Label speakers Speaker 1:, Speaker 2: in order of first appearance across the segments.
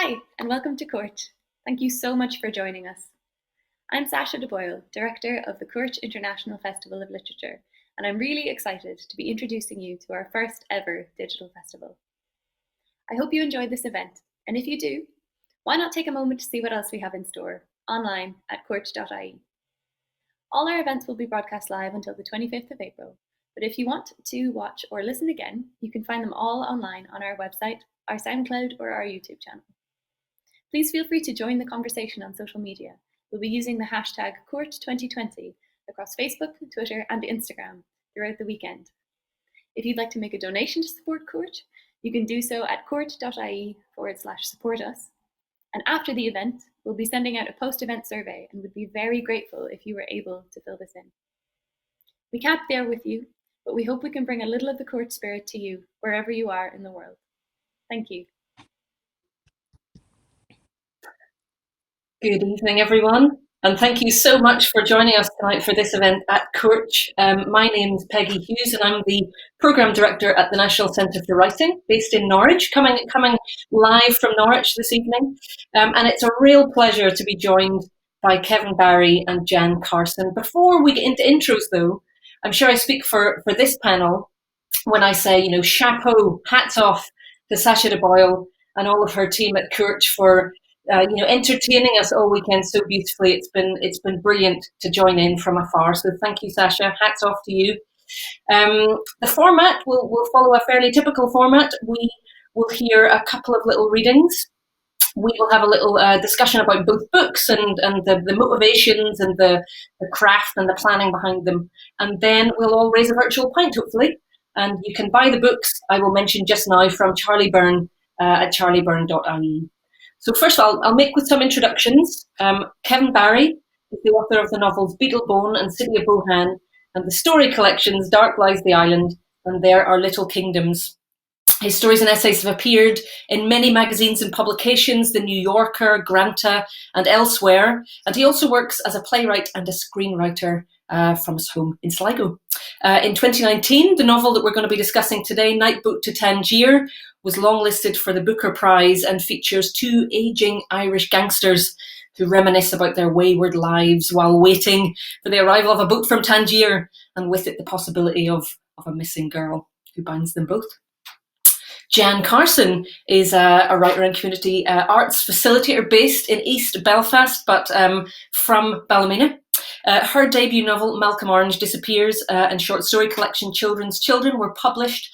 Speaker 1: Hi, and welcome to Court. Thank you so much for joining us. I'm Sasha de Boyle, Director of the Court International Festival of Literature, and I'm really excited to be introducing you to our first ever digital festival. I hope you enjoyed this event, and if you do, why not take a moment to see what else we have in store online at court.ie. All our events will be broadcast live until the 25th of April, but if you want to watch or listen again, you can find them all online on our website, our SoundCloud, or our YouTube channel. Please feel free to join the conversation on social media. We'll be using the hashtag Court2020 across Facebook, Twitter, and Instagram throughout the weekend. If you'd like to make a donation to support Court, you can do so at court.ie/support us. And after the event, we'll be sending out a post-event survey and would be very grateful if you were able to fill this in. We can't be there with you, but we hope we can bring a little of the Court spirit to you wherever you are in the world. Thank you.
Speaker 2: Good evening, everyone, and thank you so much for joining us tonight for this event at Court. My name's Peggy Hughes, and I'm the Programme Director at the National Centre for Writing, based in Norwich, coming live from Norwich this evening. And it's a real pleasure to be joined by Kevin Barry and Jan Carson. Before we get into intros, though, I'm sure I speak for this panel when I say, chapeau, hats off to Sasha de Boyle and all of her team at Court for entertaining us all weekend so beautifully. It's been brilliant to join in from afar. So thank you, Sasha. Hats off to you. The format will follow a fairly typical format. We will hear a couple of little readings. We will have a little discussion about both books and the motivations and the craft and the planning behind them. And then we'll all raise a virtual pint, hopefully. And you can buy the books I will mention just now from Charlie Byrne at charliebyrne.ie. So first I'll make with some introductions. Kevin Barry is the author of the novels Beatlebone and City of Bohane, and the story collections Dark Lies the Island and There Are Little Kingdoms. His stories and essays have appeared in many magazines and publications, The New Yorker, Granta, and elsewhere. And he also works as a playwright and a screenwriter from his home in Sligo. In 2019, the novel that we're going to be discussing today, Night Boat to Tangier, was longlisted for the Booker Prize and features two ageing Irish gangsters who reminisce about their wayward lives while waiting for the arrival of a boat from Tangier, and with it the possibility of a missing girl who binds them both. Jan Carson is a writer and community arts facilitator based in East Belfast, but from Ballymena. Her debut novel, Malcolm Orange Disappears, and short story collection Children's Children were published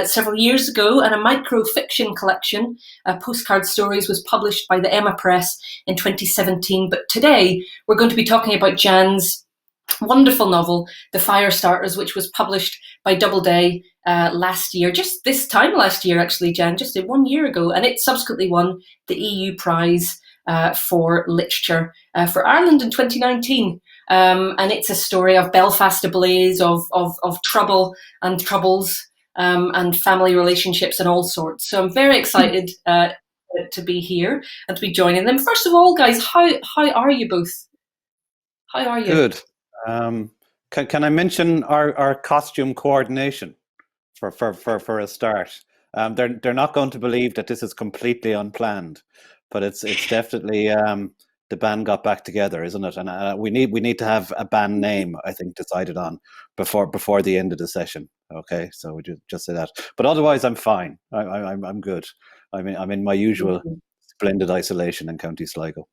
Speaker 2: several years ago, and a micro-fiction collection, Postcard Stories, was published by the Emma Press in 2017. But today we're going to be talking about Jan's wonderful novel, The Firestarters, which was published by Doubleday last year, just this time last year actually, Jan, just 1 year ago, and it subsequently won the EU Prize for Literature for Ireland in 2019. And it's a story of Belfast ablaze, of trouble and troubles, and family relationships and all sorts. So I'm very excited to be here and to be joining them. First of all, guys, how are you both? How are you?
Speaker 3: Good. Can I mention our costume coordination for a start? They're not going to believe that this is completely unplanned, but it's definitely the band got back together, isn't it? And we need to have a band name, I think, decided on before the end of the session. Okay, so we just say that. But otherwise, I'm fine. I'm good. I'm in my usual splendid isolation in County Sligo.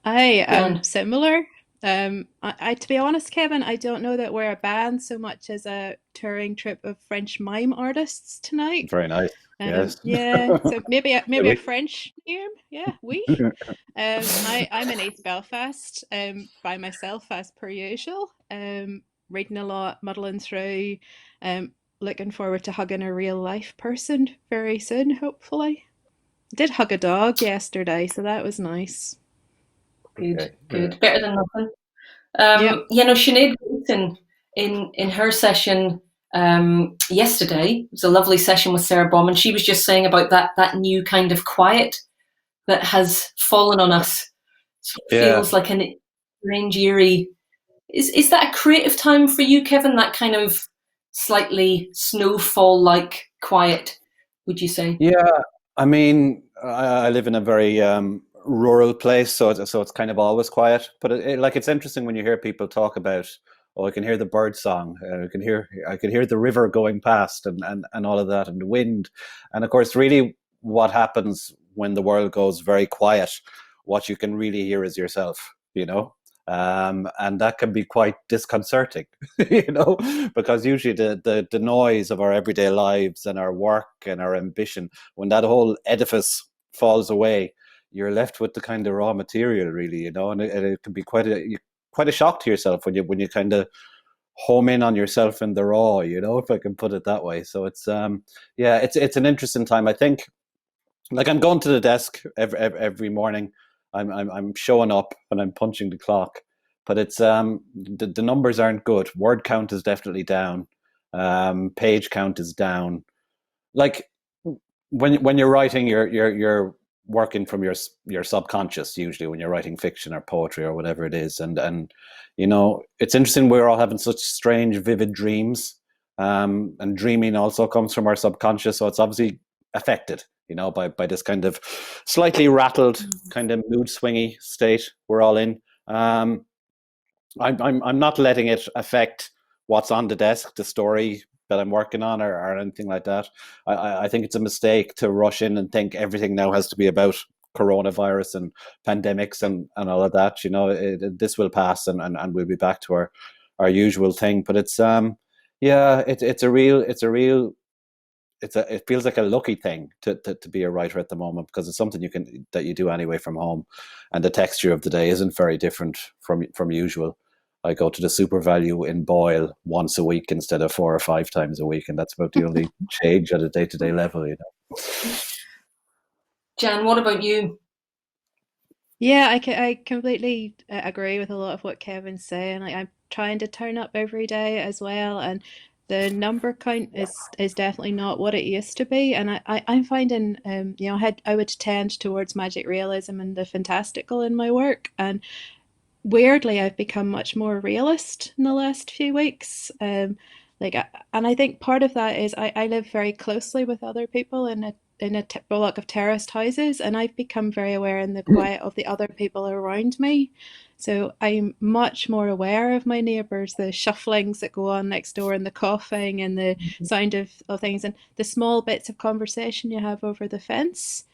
Speaker 4: I am similar. I to be honest, Kevin, I don't know that we're a band so much as a touring trip of French mime artists tonight.
Speaker 3: Very nice. Yes.
Speaker 4: Yeah. So maybe a French name. Yeah, we. I'm in East Belfast by myself as per usual. Reading a lot, muddling through. Looking forward to hugging a real life person very soon, hopefully. I did hug a dog yesterday, so that was nice.
Speaker 2: Good. Better than nothing. Sinead Gleeson in her session yesterday, it was a lovely session with Sarah Bauman. She was just saying about that new kind of quiet that has fallen on us. So it feels like an strange, eerie. Is that a creative time for you, Kevin? That kind of slightly snowfall-like quiet, would you say?
Speaker 3: Yeah, I mean, I live in a very rural place, so it's kind of always quiet. But like it's interesting when you hear people talk about, oh, I can hear the bird song, I can hear the river going past, and all of that, and the wind, and of course, really, what happens when the world goes very quiet, what you can really hear is yourself, you know. And that can be quite disconcerting, you know, because usually the noise of our everyday lives and our work and our ambition, when that whole edifice falls away, you're left with the kind of raw material, really, you know, and it can be quite a shock to yourself when you kind of home in on yourself in the raw, you know, if I can put it that way. So it's yeah, it's an interesting time. I think, like, I'm going to the desk every morning. I'm showing up and I'm punching the clock, but it's the numbers aren't good. Word count is definitely down. Page count is down. Like, when you're writing, you're working from your subconscious usually when you're writing fiction or poetry or whatever it is, and you know, it's interesting. We're all having such strange, vivid dreams, and dreaming also comes from our subconscious, so it's obviously affected, you know, by this kind of slightly rattled, kind of mood swingy state we're all in. I'm not letting it affect what's on the desk, the story that I'm working on, or anything like that. I think it's a mistake to rush in and think everything now has to be about coronavirus and pandemics and all of that. You know, this will pass, and we'll be back to our usual thing. But it's yeah, it feels like a lucky thing to be a writer at the moment, because it's something that you do anyway from home, and the texture of the day isn't very different from usual. I go to the Super Value in Boyle once a week instead of 4 or 5 times a week, and that's about the only change at a day-to-day level, you know.
Speaker 2: Jan, what about you?
Speaker 4: Yeah, I completely agree with a lot of what Kevin's saying. Like, I'm trying to turn up every day as well, and the number count is definitely not what it used to be. And I'm finding, you know, I would tend towards magic realism and the fantastical in my work, and weirdly, I've become much more realist in the last few weeks. Like, and I think part of that is I live very closely with other people in a block of terraced houses, and I've become very aware in the quiet of the other people around me. So I'm much more aware of my neighbours, the shufflings that go on next door, and the coughing, and the sound of things, and the small bits of conversation you have over the fence.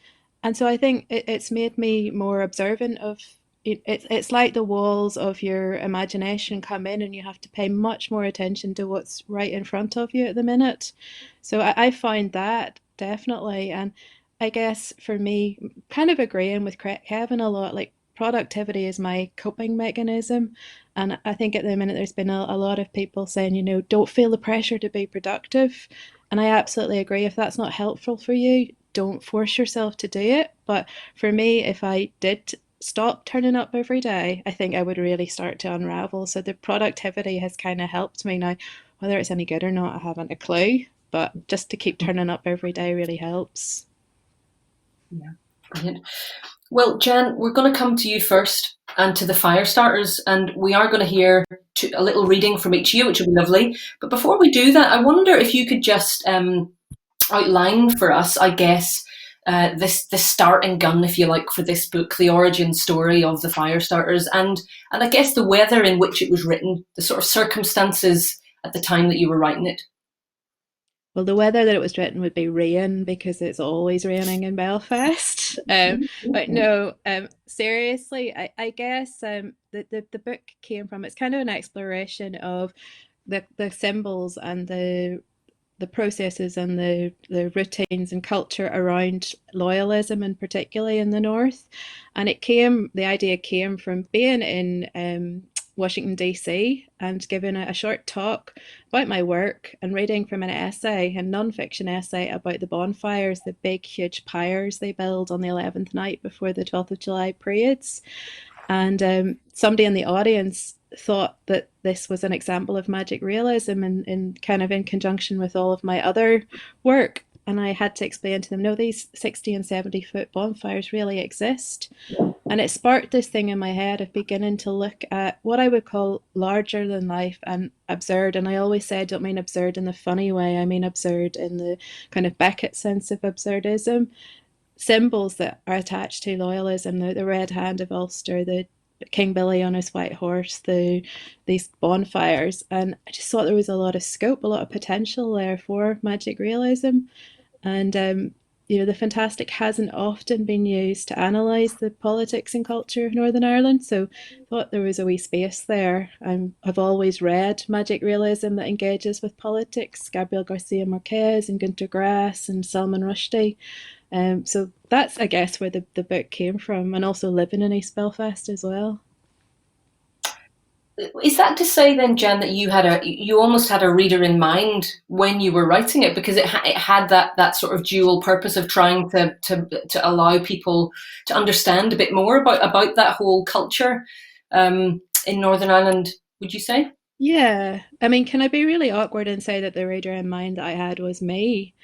Speaker 4: And so I think it's made me more observant of it's like the walls of your imagination come in, and you have to pay much more attention to what's right in front of you at the minute. So I find that definitely. And I guess for me, kind of agreeing with Kevin a lot, like productivity is my coping mechanism. And I think at the minute there's been a lot of people saying, you know, don't feel the pressure to be productive. And I absolutely agree. If that's not helpful for you, don't force yourself to do it. But for me, if I did stop turning up every day, I think I would really start to unravel. So the productivity has kind of helped me now. Whether it's any good or not, I haven't a clue. But just to keep turning up every day really helps.
Speaker 2: Yeah, brilliant. Well, Jan, we're going to come to you first and to the Firestarters, and we are going to hear a little reading from each of you, which will be lovely. But before we do that, I wonder if you could just outline for us, I guess, this starting gun, if you like, for this book, the origin story of the Firestarters, and I guess the weather in which it was written, the sort of circumstances at the time that you were writing it.
Speaker 4: Well, the weather that it was written would be rain, because it's always raining in Belfast. But no, seriously, I guess the book came from, it's kind of an exploration of the symbols and the processes and the routines and culture around loyalism, and particularly in the north. And the idea came from being in Washington DC and giving a short talk about my work, and reading from an essay, a non-fiction essay, about the bonfires, the big huge pyres they build on the 11th night before the 12th of July parades. And somebody in the audience thought that this was an example of magic realism, in kind of in conjunction with all of my other work. And I had to explain to them, no, these 60 and 70-foot bonfires really exist. And it sparked this thing in my head of beginning to look at what I would call larger than life and absurd. And I always say I don't mean absurd in the funny way, I mean absurd in the kind of Beckett sense of absurdism. symbols that are attached to loyalism, the red hand of Ulster, the King Billy on his white horse, these bonfires, and I just thought there was a lot of scope, a lot of potential there for magic realism. And the fantastic hasn't often been used to analyse the politics and culture of Northern Ireland, so I thought there was a wee space there. I've always read magic realism that engages with politics, Gabriel Garcia Marquez and Gunter Grass and Salman Rushdie. So that's, I guess, where the book came from, and also living in East Belfast as well.
Speaker 2: Is that to say then, Jan, that you almost had a reader in mind when you were writing it, because it had that sort of dual purpose of trying to allow people to understand a bit more about that whole culture in Northern Ireland, would you say?
Speaker 4: Yeah, I mean, can I be really awkward and say that the reader in mind that I had was me,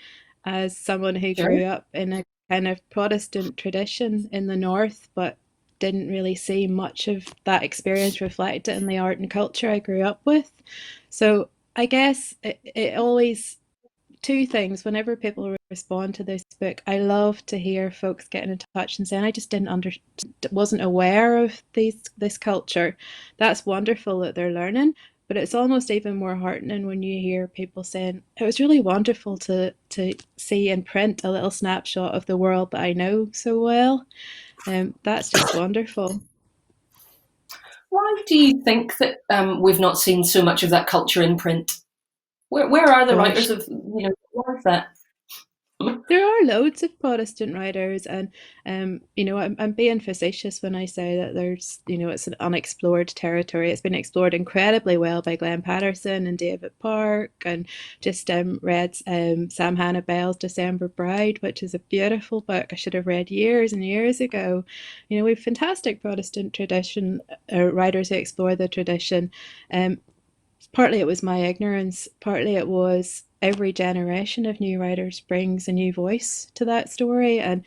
Speaker 4: as someone who
Speaker 2: Sure.
Speaker 4: grew up in a kind of Protestant tradition in the north, but didn't really see much of that experience reflected in the art and culture I grew up with. So I guess it always, two things. Whenever people respond to this book, I love to hear folks getting in touch and saying, I just wasn't aware of this culture. That's wonderful that they're learning. But it's almost even more heartening when you hear people saying, it was really wonderful to see in print a little snapshot of the world that I know so well. That's just wonderful.
Speaker 2: Why do you think that we've not seen so much of that culture in print? Where are the
Speaker 4: Gosh,
Speaker 2: writers of, where is that?
Speaker 4: there are loads of Protestant writers, and I'm being facetious when I say that there's, it's an unexplored territory. It's been explored incredibly well by Glenn Patterson and David Park, and just read Sam Hannah Bell's December Bride, which is a beautiful book I should have read years and years ago. We've fantastic Protestant tradition, writers who explore the tradition. Partly it was my ignorance, partly it was every generation of new writers brings a new voice to that story. And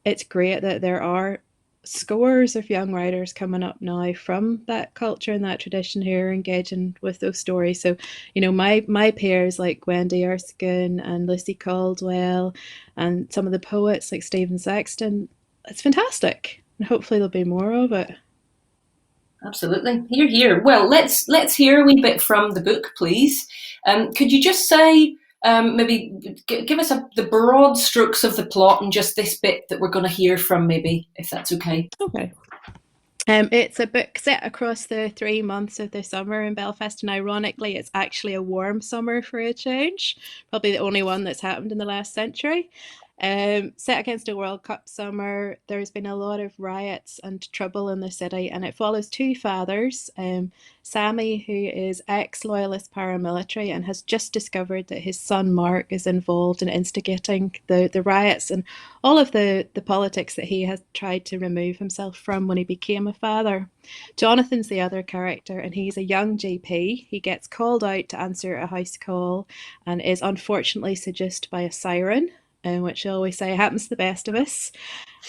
Speaker 4: it's great that there are scores of young writers coming up now from that culture and that tradition who are engaging with those stories. So, my peers like Wendy Erskine and Lucy Caldwell and some of the poets like Stephen Sexton, it's fantastic. And hopefully there'll be more of it.
Speaker 2: Absolutely. Hear, hear. Well, let's hear a wee bit from the book, please. Could you just say, maybe give us the broad strokes of the plot and just this bit that we're going to hear from, maybe, if that's okay.
Speaker 4: Okay. It's a book set across the 3 months of the summer in Belfast, and ironically, it's actually a warm summer for a change, probably the only one that's happened in the last century. Set against a World Cup summer, there's been a lot of riots and trouble in the city, and it follows two fathers. Sammy, who is ex-loyalist paramilitary and has just discovered that his son Mark is involved in instigating the riots and all of the politics that he has tried to remove himself from when he became a father. Jonathan's the other character, and he's a young GP. He gets called out to answer a house call and is unfortunately seduced by a siren, which I always say happens to the best of us.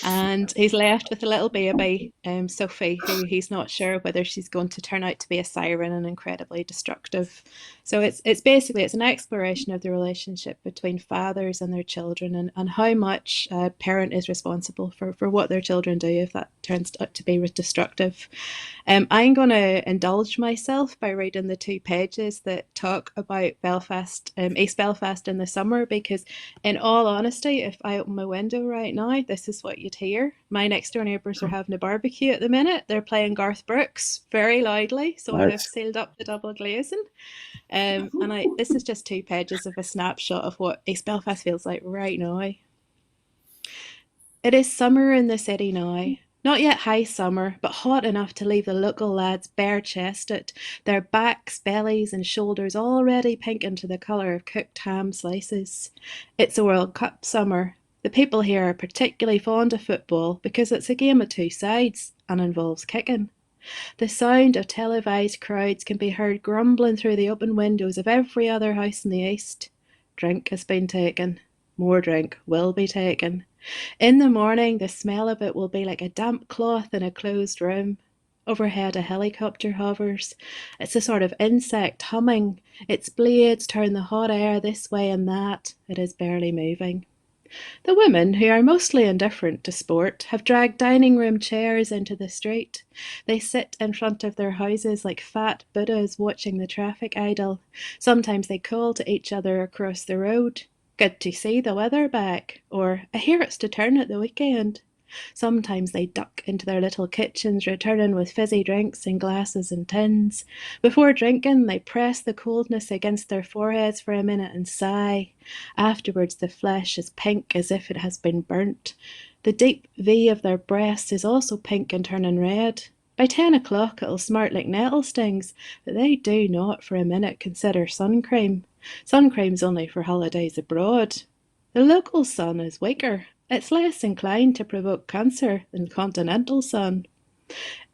Speaker 4: And he's left with a little baby, Sophie, who he's not sure whether she's going to turn out to be a siren and incredibly destructive. So it's basically, it's an exploration of the relationship between fathers and their children, and how much a parent is responsible for what their children do if that turns out to be destructive. I'm going to indulge myself by reading the 2 pages that talk about Belfast, East Belfast in the summer, because in all honesty, if I open my window right now, this is what you'd hear. My next door neighbours are having a barbecue at the minute. They're playing Garth Brooks very loudly, so nice. I have sealed up the double glazing. And this is just 2 pages of a snapshot of what East Belfast feels like right now. It is summer in the city now. Not yet high summer, but hot enough to leave the local lads bare-chested, their backs, bellies and shoulders already pinkened to the colour of cooked ham slices. It's a World Cup summer. The people here are particularly fond of football because it's a game of 2 sides and involves kicking. The sound of televised crowds can be heard grumbling through the open windows of every other house in the east. Drink has been taken. More drink will be taken. In the morning, the smell of it will be like a damp cloth in a closed room. Overhead, a helicopter hovers. It's a sort of insect humming. Its blades turn the hot air this way and that. It is barely moving. The women, who are mostly indifferent to sport, have dragged dining room chairs into the street. They sit in front of their houses like fat Buddhas watching the traffic idle. Sometimes they call to each other across the road. Good to see the weather back, or I hear it's to turn at the weekend. Sometimes they duck into their little kitchens, returning with fizzy drinks in glasses and tins. Before drinking, they press the coldness against their foreheads for a minute and sigh. Afterwards, the flesh is pink as if it has been burnt. The deep V of their breast is also pink and turning red. By 10 o'clock, it'll smart like nettle stings, but they do not for a minute consider sun cream. Sun cream's only for holidays abroad. The local sun is weaker. It's less inclined to provoke cancer than continental sun.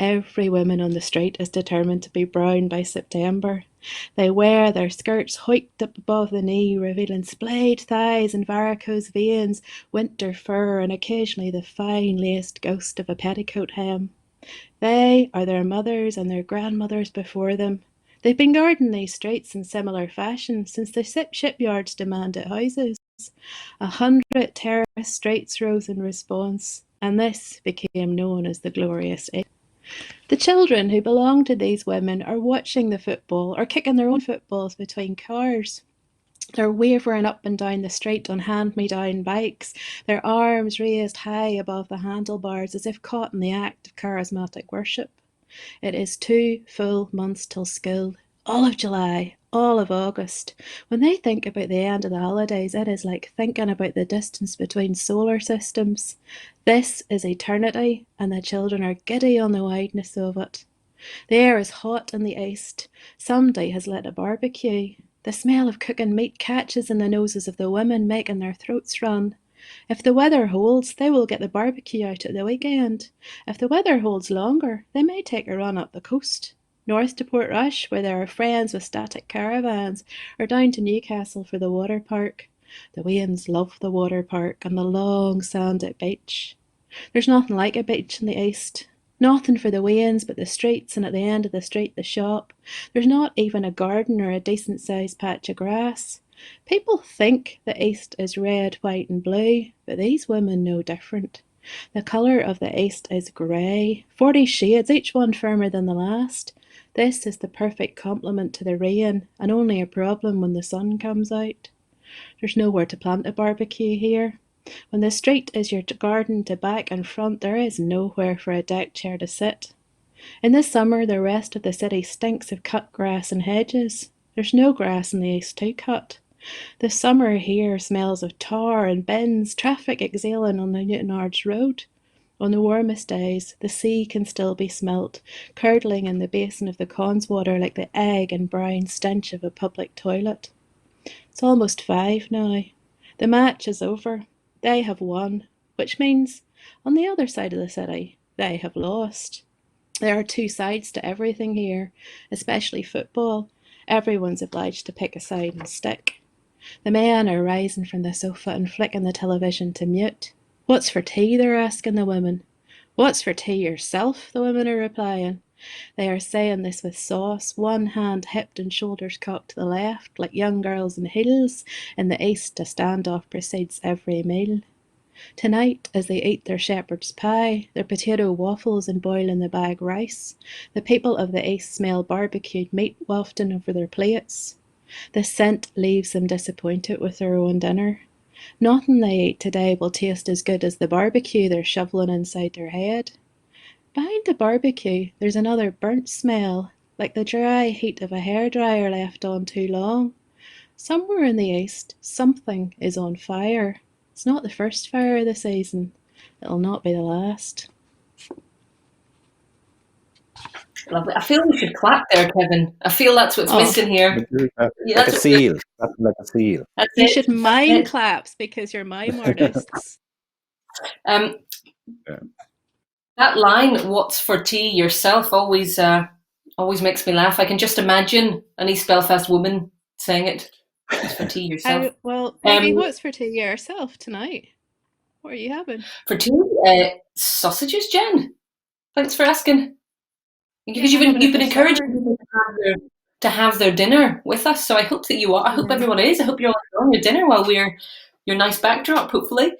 Speaker 4: Every woman on the street is determined to be brown by September. They wear their skirts hiked up above the knee, revealing splayed thighs and varicose veins, winter fur, and occasionally the fine laced ghost of a petticoat hem. They are their mothers and their grandmothers before them. They've been guarding these streets in similar fashion since the shipyards demanded houses. 100 terraced streets rose in response, and this became known as the Glorious Eight. The children who belong to these women are watching the football or kicking their own footballs between cars. They're wavering up and down the street on hand-me-down bikes, their arms raised high above the handlebars as if caught in the act of charismatic worship. It is 2 full months till school, all of July, all of August. When they think about the end of the holidays, it is like thinking about the distance between solar systems. This is eternity, and the children are giddy on the wideness of it. The air is hot in the east. Somebody has lit a barbecue. The smell of cooking meat catches in the noses of the women, making their throats run. If the weather holds, they will get the barbecue out at the weekend. If the weather holds longer, they may take a run up the coast, north to Portrush, where there are friends with static caravans, or down to Newcastle for the water park. The Wayans love the water park and the long sanded beach. There's nothing like a beach in the east. Nothing for the Wayans but the streets, and at the end of the street the shop. There's not even a garden or a decent-sized patch of grass. People think the east is red, white and blue, but these women know different. The colour of the east is grey, 40 shades, each one firmer than the last. This is the perfect complement to the rain, and only a problem when the sun comes out. There's nowhere to plant a barbecue here. When the street is your garden to back and front, there is nowhere for a deck chair to sit. In the summer, the rest of the city stinks of cut grass and hedges. There's no grass in the east to cut. The summer here smells of tar and bins, traffic exhaling on the Newton Arch Road. On the warmest days, the sea can still be smelt, curdling in the basin of the Conswater like the egg and brine stench of a public toilet. It's almost 5 now. The match is over. They have won, which means, on the other side of the city, they have lost. There are 2 sides to everything here, especially football. Everyone's obliged to pick a side and stick. The men are rising from the sofa and flicking the television to mute. What's for tea, they're asking the women. What's for tea yourself, the women are replying. They are saying this with sauce, one hand hipped and shoulders cocked to the left, like young girls in heels. In the east, a standoff precedes every meal. Tonight, as they eat their shepherd's pie, their potato waffles and boil-in-the-bag rice, the people of the east smell barbecued meat wafting over their plates. The scent leaves them disappointed with their own dinner. Nothing they eat today will taste as good as the barbecue they're shoveling inside their head. Behind the barbecue, there's another burnt smell, like the dry heat of a hairdryer left on too long. Somewhere in the east, something is on fire. It's not the first fire of the season. It'll not be the last.
Speaker 2: Lovely. I feel we should clap there, Kevin. I feel that's what's missing here.
Speaker 3: Like a seal. That's like a seal.
Speaker 4: You should mime claps because you're mime artists.
Speaker 2: That line, "What's for tea yourself," always makes me laugh. I can just imagine an East Belfast woman saying it. What's for tea yourself?
Speaker 4: Well, maybe what's for tea yourself tonight? What are you having?
Speaker 2: For tea, sausages, Jen. Thanks for asking. Because you've been encouraging people to have their dinner with us, so I hope that you are. I hope everyone is. I hope you're all enjoying your dinner while we're your nice backdrop, hopefully.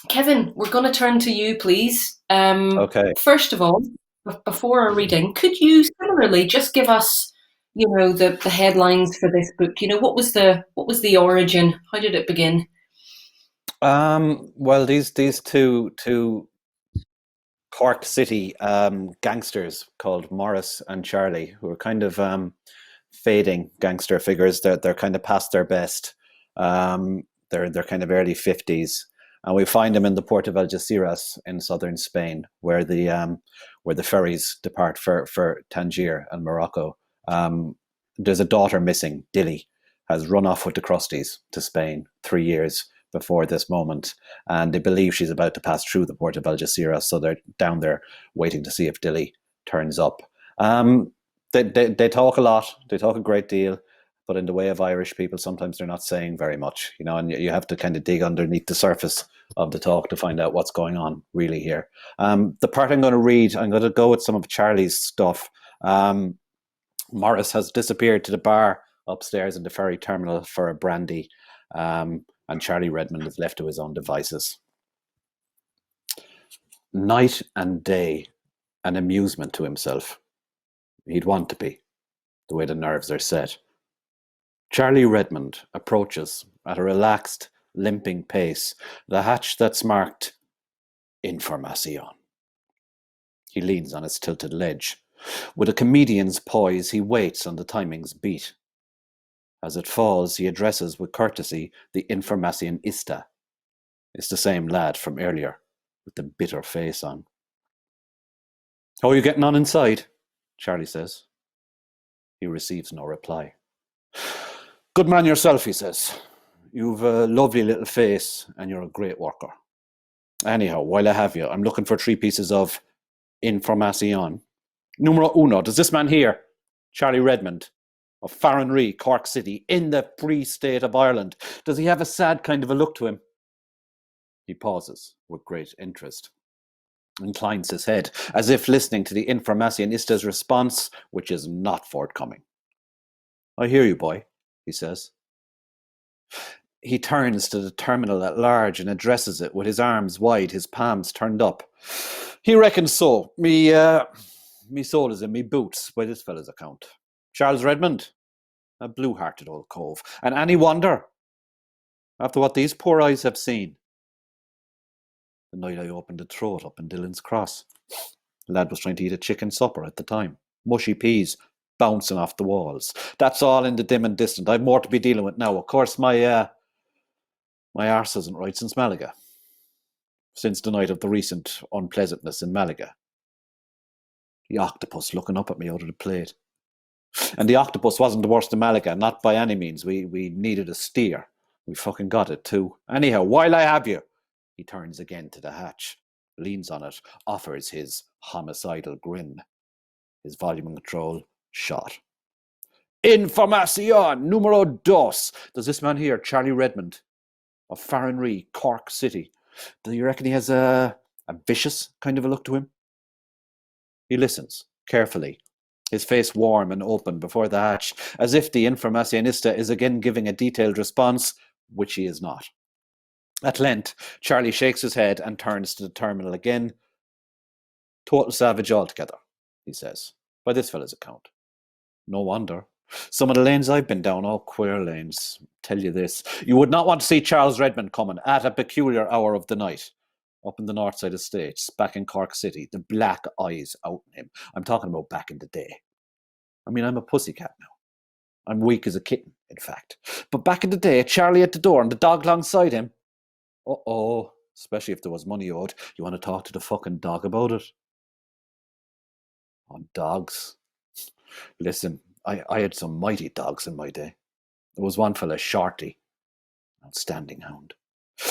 Speaker 2: Kevin, we're going to turn to you, please.
Speaker 3: Okay.
Speaker 2: First of all, before our reading, could you similarly just give us, the headlines for this book? What was the origin? How did it begin?
Speaker 3: Well, these two Cork City gangsters called Morris and Charlie, who are kind of fading gangster figures. They're kind of past their best. They're kind of early 50s, and we find them in the port of Algeciras in southern Spain, where the ferries depart for Tangier and Morocco. There's a daughter missing. Dilly has run off with the Crusties to Spain 3 years before this moment, and they believe she's about to pass through the port of Algeciras, so they're down there waiting to see if Dilly turns up. They talk a lot, they talk a great deal, but in the way of Irish people, sometimes they're not saying very much, and you have to kind of dig underneath the surface of the talk to find out what's going on really here. The part I'm going to read, I'm going to go with some of Charlie's stuff. Morris has disappeared to the bar upstairs in the ferry terminal for a brandy, and Charlie Redmond is left to his own devices. Night and day, an amusement to himself. He'd want to be, the way the nerves are set. Charlie Redmond approaches at a relaxed, limping pace the hatch that's marked Information. He leans on its tilted ledge. With a comedian's poise, he waits on the timing's beat. As it falls, he addresses with courtesy the Informacionista. It's the same lad from earlier, with the bitter face on. How are you getting on inside? Charlie says. He receives no reply. Good man yourself, he says. You've a lovely little face, and you're a great worker. Anyhow, while I have you, I'm looking for 3 pieces of Information. Numero uno, does this man here, Charlie Redmond, of Farranree, Cork City, in the Free State of Ireland, does he have a sad kind of a look to him? He pauses with great interest, inclines his head, as if listening to the Informacionista's response, which is not forthcoming. I hear you, boy, he says. He turns to the terminal at large and addresses it with his arms wide, his palms turned up. He reckons so. Me soul is in me boots, by this fella's account. Charles Redmond, a blue-hearted old cove. And any wonder, after what these poor eyes have seen? The night I opened the throat up in Dillon's Cross. The lad was trying to eat a chicken supper at the time. Mushy peas bouncing off the walls. That's all in the dim and distant. I've more to be dealing with now. Of course, my arse isn't right since Malaga. Since the night of the recent unpleasantness in Malaga. The octopus looking up at me out of the plate. And the octopus wasn't the worst in Malaga, not by any means. We needed a steer. We fucking got it too. Anyhow, while I have you, he turns again to the hatch, leans on it, offers his homicidal grin. His volume control shot. Information numero dos. Does this man here, Charlie Redmond, of Farranree, Cork City, do you reckon he has a vicious kind of a look to him? He listens carefully, his face warm and open before the hatch, as if the Informacionista is again giving a detailed response, which he is not. At length, Charlie shakes his head and turns to the terminal again. Total savage altogether, he says, by this fella's account. No wonder. Some of the lanes I've been down, all queer lanes. Tell you this, you would not want to see Charles Redmond coming at a peculiar hour of the night. Up in the north side estates, back in Cork City, the black eyes out in him. I'm talking about back in the day. I mean, I'm a pussycat now. I'm weak as a kitten, in fact. But back in the day, Charlie at the door and the dog alongside him. Uh-oh, especially if there was money owed. You want to talk to the fucking dog about it? On dogs. Listen, I had some mighty dogs in my day. There was one fella, Shorty, outstanding hound.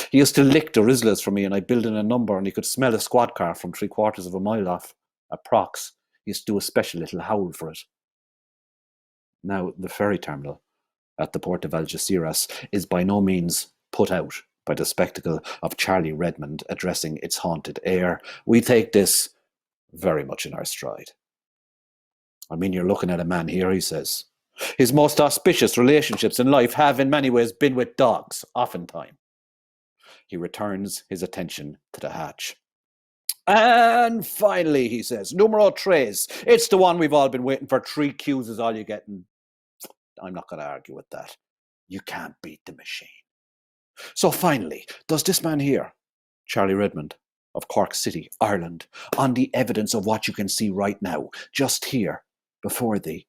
Speaker 3: He used to lick the Rizzlers for me, and I'd build in a number, and he could smell a squad car from 3/4 of a mile off. A prox. He used to do a special little howl for it. Now, the ferry terminal at the port of Algeciras is by no means put out by the spectacle of Charlie Redmond addressing its haunted air. We take this very much in our stride. I mean, you're looking at a man here, he says, His most auspicious relationships in life have in many ways been with dogs, oftentimes. He returns his attention to the hatch. And finally, he says, numero tres. It's the one we've all been waiting for. 3 Qs is all you get. And I'm not going to argue with that. You can't beat the machine. So finally, does this man here, Charlie Redmond of Cork City, Ireland, on the evidence of what you can see right now, just here, before thee,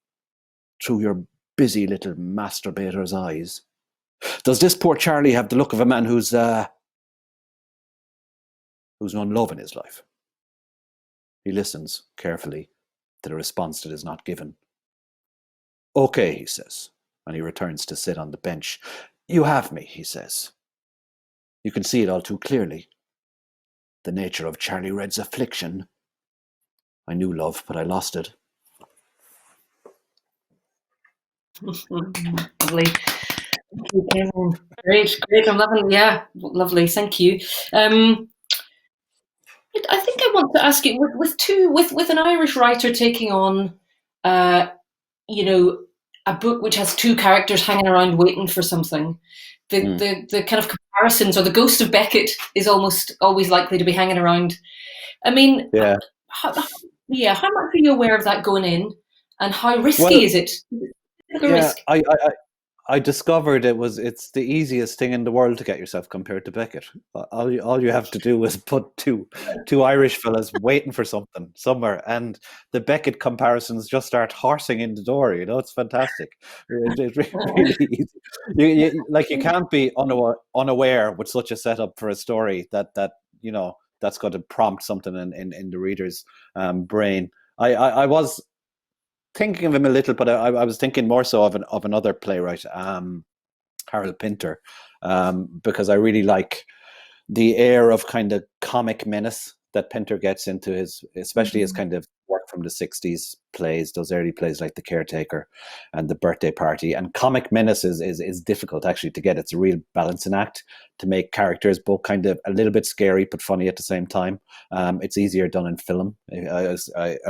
Speaker 3: through your busy little masturbator's eyes, does this poor Charlie have the look of a man who's known love in his life? He listens carefully to the response that is not given. Okay, he says, and he returns to sit on the bench. You have me, he says. You can see it all too clearly. The nature of Charlie Red's affliction. I knew love, but I lost it.
Speaker 2: Lovely. Thank you, Kevin. Great. I'm loving. Yeah, lovely. Thank you. I think I want to ask you with an Irish writer taking on, a book which has 2 characters hanging around waiting for something. The kind of comparisons, or the ghost of Beckett is almost always likely to be hanging around. I mean, how much are you aware of that going in, and how risky is it? Risk?
Speaker 3: I discovered it's the easiest thing in the world to get yourself compared to Beckett. All you have to do is put two Irish fellas waiting for something somewhere, and the Beckett comparisons just start horsing in the door. It's fantastic. It's really easy. You can't be unaware with such a setup for a story that that's going to prompt something in the reader's brain. I was thinking of him a little, but I was thinking more so of another playwright, Harold Pinter, because I really like the air of kind of comic menace that Pinter gets into especially his kind of work from the 60s plays, those early plays like The Caretaker and The Birthday Party. And comic menace is difficult actually to get. It's a real balancing act to make characters both kind of a little bit scary but funny at the same time. It's easier done in film. And I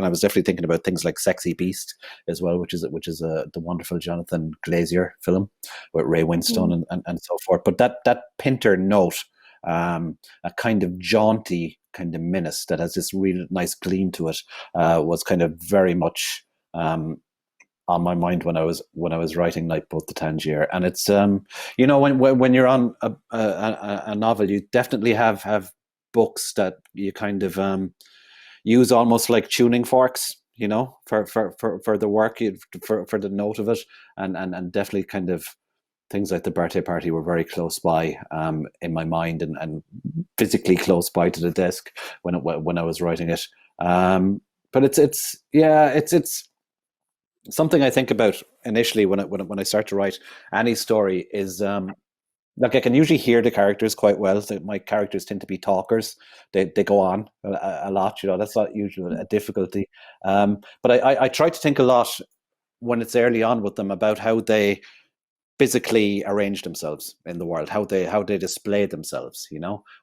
Speaker 3: was definitely thinking about things like Sexy Beast as well, which is the wonderful Jonathan Glazer film with Ray Winstone and so forth. But that Pinter note, a kind of jaunty kind of menace that has this real nice gleam to it, was kind of very much on my mind when I was writing Nightboat to Tangier. And it's when you're on a novel, you definitely have books that you kind of use almost like tuning forks, for the work, for the note of it, and definitely kind of things like The Birthday Party were very close by in my mind and physically close by to the desk when I was writing it. But it's something I think about initially when I start to write any story is like I can usually hear the characters quite well. So my characters tend to be talkers. They go on a lot. That's not usually a difficulty. But I try to think a lot when it's early on with them about how they physically arrange themselves in the world, how they display themselves,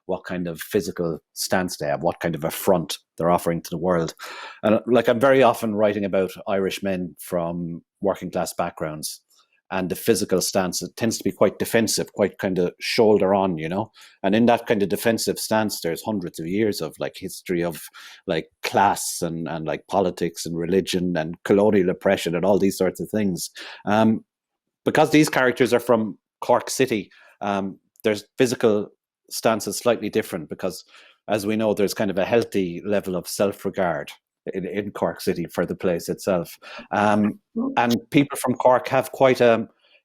Speaker 3: what kind of physical stance they have, what kind of a front they're offering to the world. And like I'm very often writing about Irish men from working class backgrounds, and the physical stance, it tends to be quite defensive, quite kind of shoulder on, and in that kind of defensive stance there's hundreds of years of like history of like class and like politics and religion and colonial oppression and all these sorts of things. Because these characters are from Cork City, their physical stance is slightly different because, as we know, there's kind of a healthy level of self-regard in Cork City for the place itself. And people from Cork have quite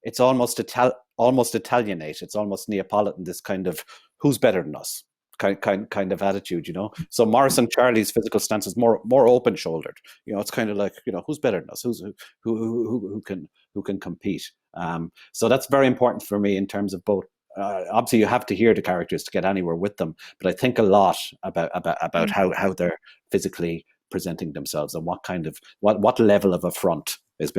Speaker 3: it's almost Italianate, it's almost Neapolitan, this kind of who's better than us kind of attitude, So Morris and Charlie's physical stance is more open-shouldered. It's kind of like, who's better than us? Who can compete? So that's very important for me in terms of both. Obviously, you have to hear the characters to get anywhere with them, but I think a lot about how they're physically presenting themselves and what level of affront is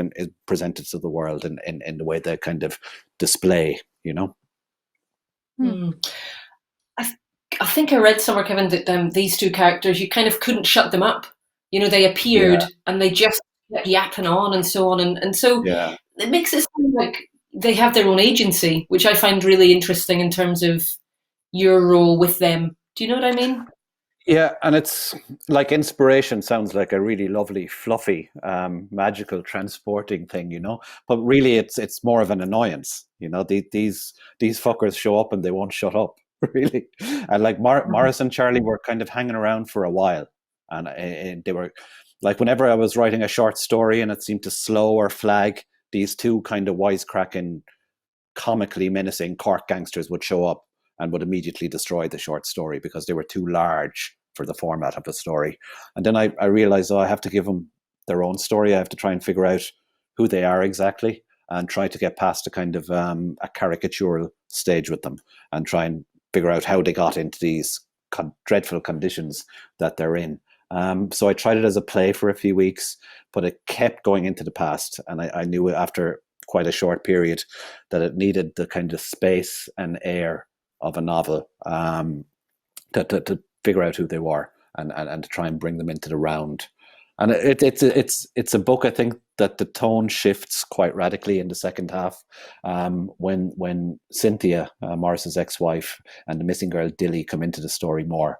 Speaker 3: presented to the world in the way they kind of display.
Speaker 2: I think I read somewhere, Kevin, that these 2 characters, you kind of couldn't shut them up. They appeared and they just kept yapping on and so on. And so it makes it sound like they have their own agency, which I find really interesting in terms of your role with them. Do you know what I mean?
Speaker 3: Yeah, and it's like inspiration sounds like a really lovely, fluffy, magical, transporting thing, But really, it's more of an annoyance, These fuckers show up and they won't shut up, really. And like Morris and Charlie were kind of hanging around for a while, and they were like, whenever I was writing a short story and it seemed to slow or flag, these two kind of wisecracking, comically menacing Cork gangsters would show up and would immediately destroy the short story because they were too large for the format of the story. And then I realized, I have to give them their own story. I have to try and figure out who they are exactly and try to get past a kind of a caricatural stage with them and try and figure out how they got into these dreadful conditions that they're in. So I tried it as a play for a few weeks, but it kept going into the past. And I knew after quite a short period that it needed the kind of space and air of a novel to figure out who they were and to try and bring them into the round. And it's a book, I think, that the tone shifts quite radically in the second half when Cynthia, Morris's ex-wife, and the missing girl Dilly come into the story more.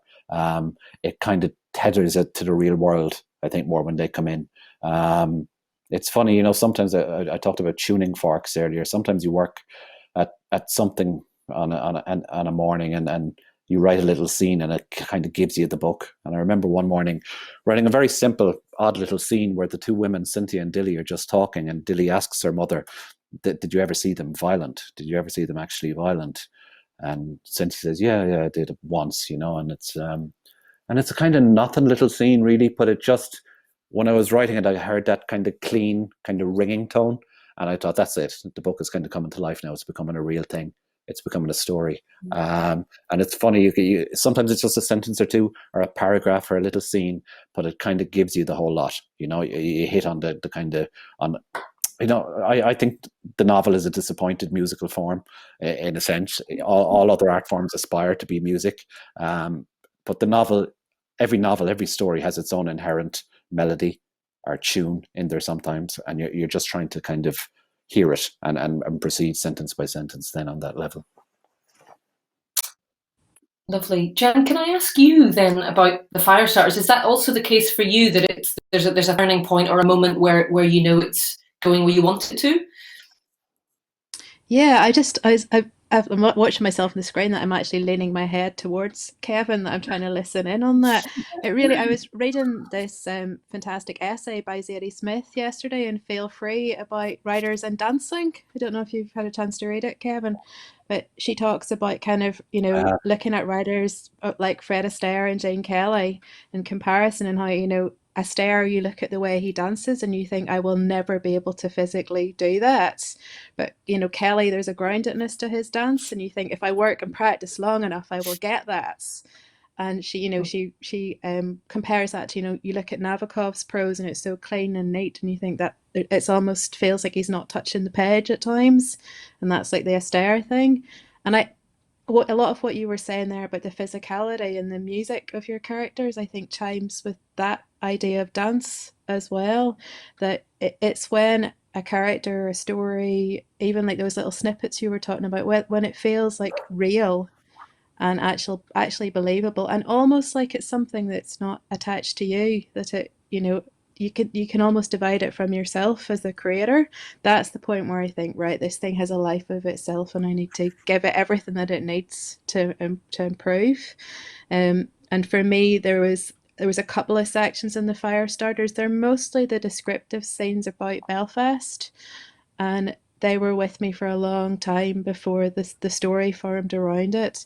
Speaker 3: It kind of tethers it to the real world, I think, more when they come in. It's funny, sometimes I talked about tuning forks earlier. Sometimes you work at something on a morning and you write a little scene and it kind of gives you the book. And I remember one morning writing a very simple, odd little scene where the two women, Cynthia and Dilly, are just talking, and Dilly asks her mother, did you ever see them violent? Did you ever see them actually violent? And Cynthia says, yeah, I did once, and it's a kind of nothing little scene really, but it just, when I was writing it, I heard that kind of clean, kind of ringing tone. And I thought, that's it. The book is kind of coming to life now. It's becoming a real thing. It's becoming a story. And it's funny, sometimes it's just a sentence or two or a paragraph or a little scene, but it kind of gives you the whole lot. You hit on the kind of, I think the novel is a disappointed musical form in a sense. All other art forms aspire to be music. But every story has its own inherent melody or tune in there sometimes, and you're just trying to kind of hear it and proceed sentence by sentence then on that level.
Speaker 2: Lovely. Jen, can I ask you then about the Firestarters? Is that also the case for you, that there's a turning point or a moment where it's going where you want it to?
Speaker 4: Yeah, I'm watching myself on the screen that I'm actually leaning my head towards Kevin, that I'm trying to listen in on that. I was reading this fantastic essay by Zadie Smith yesterday in Feel Free about writers and dancing. I don't know if you've had a chance to read it, Kevin, but she talks about kind of, looking at writers like Fred Astaire and Jane Kelly in comparison, and how, Astaire, you look at the way he dances and you think, I will never be able to physically do that. But, Kelly, there's a groundedness to his dance, and you think, if I work and practice long enough, I will get that. And she compares that to, you look at Nabokov's prose and it's so clean and neat, and you think that it's almost feels like he's not touching the page at times, and that's like the Astaire thing. And a lot of what you were saying there about the physicality and the music of your characters, I think, chimes with that idea of dance as well. That it's when a character or a story, even like those little snippets you were talking about, when it feels like real and actually believable, and almost like it's something that's not attached to you, that it, you can almost divide it from yourself as the creator. That's the point where I think, right, this thing has a life of itself, and I need to give it everything that it needs to improve. And for me, there was a couple of sections in the Firestarters. They're mostly the descriptive scenes about Belfast, and they were with me for a long time before the story formed around it.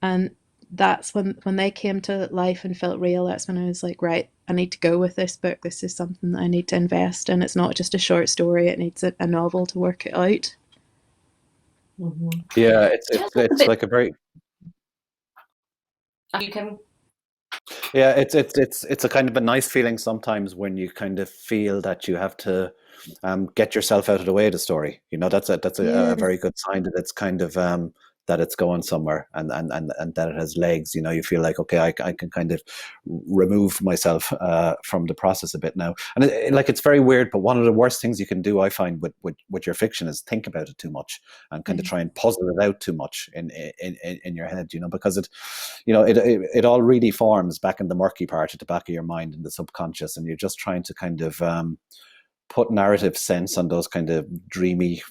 Speaker 4: And that's when they came to life and felt real. That's when I was like, right, I need to go with this book. This is something that I need to invest in. It's not just a short story. It needs a novel to work it out.
Speaker 3: Mm-hmm. Yeah, it's like a very...
Speaker 2: You can...
Speaker 3: Yeah, it's a kind of a nice feeling sometimes when you kind of feel that you have to get yourself out of the way of the story. That's a very good sign that it's kind of that it's going somewhere and that it has legs. You know, you feel like, okay, I can kind of remove myself from the process a bit now. And it's very weird, but one of the worst things you can do, I find, with your fiction is think about it too much and kind of try and puzzle it out too much in your head, you know, because it all really forms back in the murky part at the back of your mind, in the subconscious, and you're just trying to kind of put narrative sense on those kind of dreamy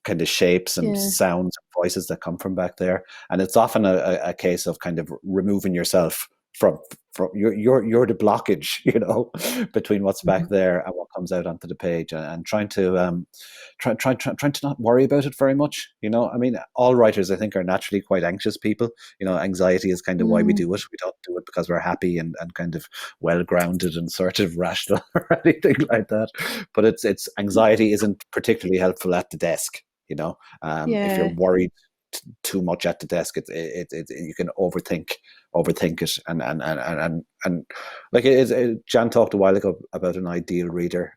Speaker 3: kind of shapes and sounds and voices that come from back there. And it's often a case of kind of removing yourself from you're the blockage, you know, between what's back there and what comes out onto the page, and trying to trying to not worry about it very much, you know. I mean, all writers, I think, are naturally quite anxious people. You know, anxiety is kind of why we do it. We don't do it because we're happy and kind of well grounded and sort of rational or anything like that. But it's anxiety isn't particularly helpful at the desk, you know. If you're worried too much at the desk, you can overthink it, and like Jan talked a while ago about an ideal reader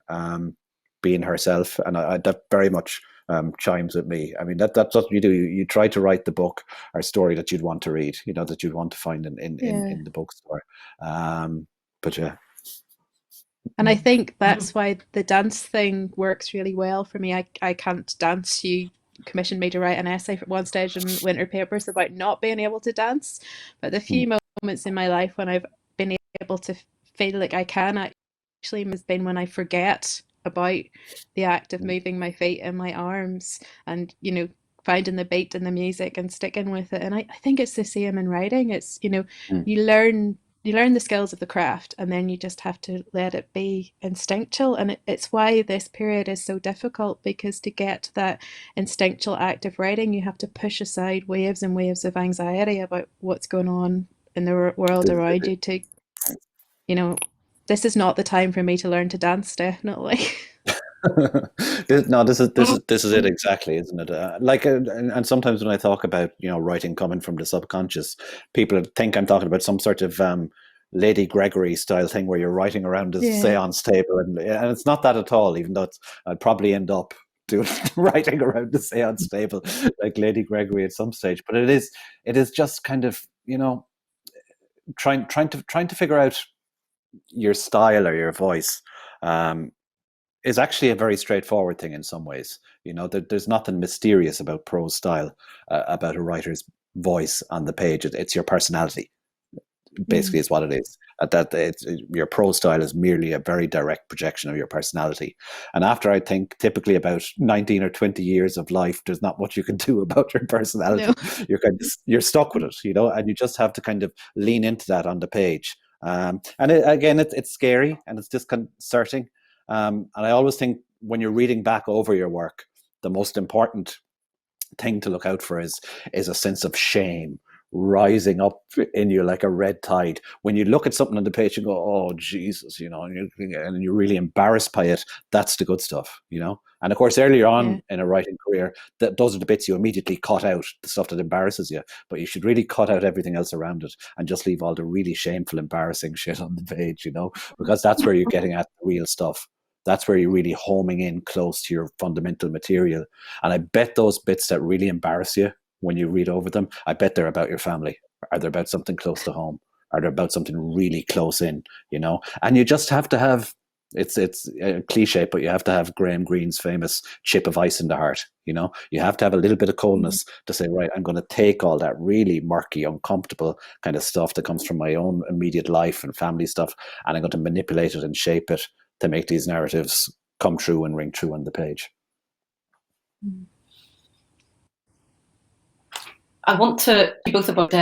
Speaker 3: being herself, and that very much chimes with me. I mean, that's what you do. You try to write the book or story that you'd want to read, you know, that you'd want to find in the bookstore. But yeah.
Speaker 4: And I think that's why the dance thing works really well for me. I can't dance. You commissioned me to write an essay for one stage in Winter Papers about not being able to dance, but the few moments in my life when I've been able to feel like I can actually has been when I forget about the act of moving my feet and my arms, and, you know, finding the beat and the music and sticking with it. And I think it's the same in writing. It's, you know, you learn the skills of the craft, and then you just have to let it be instinctual. And it's why this period is so difficult, because to get to that instinctual act of writing, you have to push aside waves and waves of anxiety about what's going on in the world around you to, you know, this is not the time for me to learn to dance, definitely.
Speaker 3: No, this is it exactly, isn't it? And sometimes when I talk about, you know, writing coming from the subconscious, people think I'm talking about some sort of Lady Gregory style thing where you're writing around a seance table, and it's not that at all. Even though I'd probably end up doing writing around the seance table like Lady Gregory at some stage. But it is just kind of, you know, trying to figure out your style or your voice. Is actually a very straightforward thing in some ways. You know, there's nothing mysterious about prose style, about a writer's voice on the page. It's your personality, basically, is what it is. Your prose style is merely a very direct projection of your personality. And after, I think, typically about 19 or 20 years of life, there's not much you can do about your personality. No. You're stuck with it, you know, and you just have to kind of lean into that on the page. And it's scary and it's disconcerting. And I always think when you're reading back over your work, the most important thing to look out for is a sense of shame rising up in you like a red tide. When you look at something on the page and go, oh, Jesus, you know, and you're really embarrassed by it, that's the good stuff, you know. And of course, earlier on in a writing career, those are the bits you immediately cut out, the stuff that embarrasses you. But you should really cut out everything else around it and just leave all the really shameful, embarrassing shit on the page, you know, because that's where you're getting at the real stuff. That's where you're really homing in close to your fundamental material. And I bet those bits that really embarrass you when you read over them, I bet they're about your family. Are they about something close to home? Are they about something really close in, you know? And you just have to have, it's a cliche, but you have to have Graham Greene's famous chip of ice in the heart, you know? You have to have a little bit of coldness to say, right, I'm going to take all that really murky, uncomfortable kind of stuff that comes from my own immediate life and family stuff, and I'm going to manipulate it and shape it to make these narratives come true and ring true on the page.
Speaker 2: I want to be both about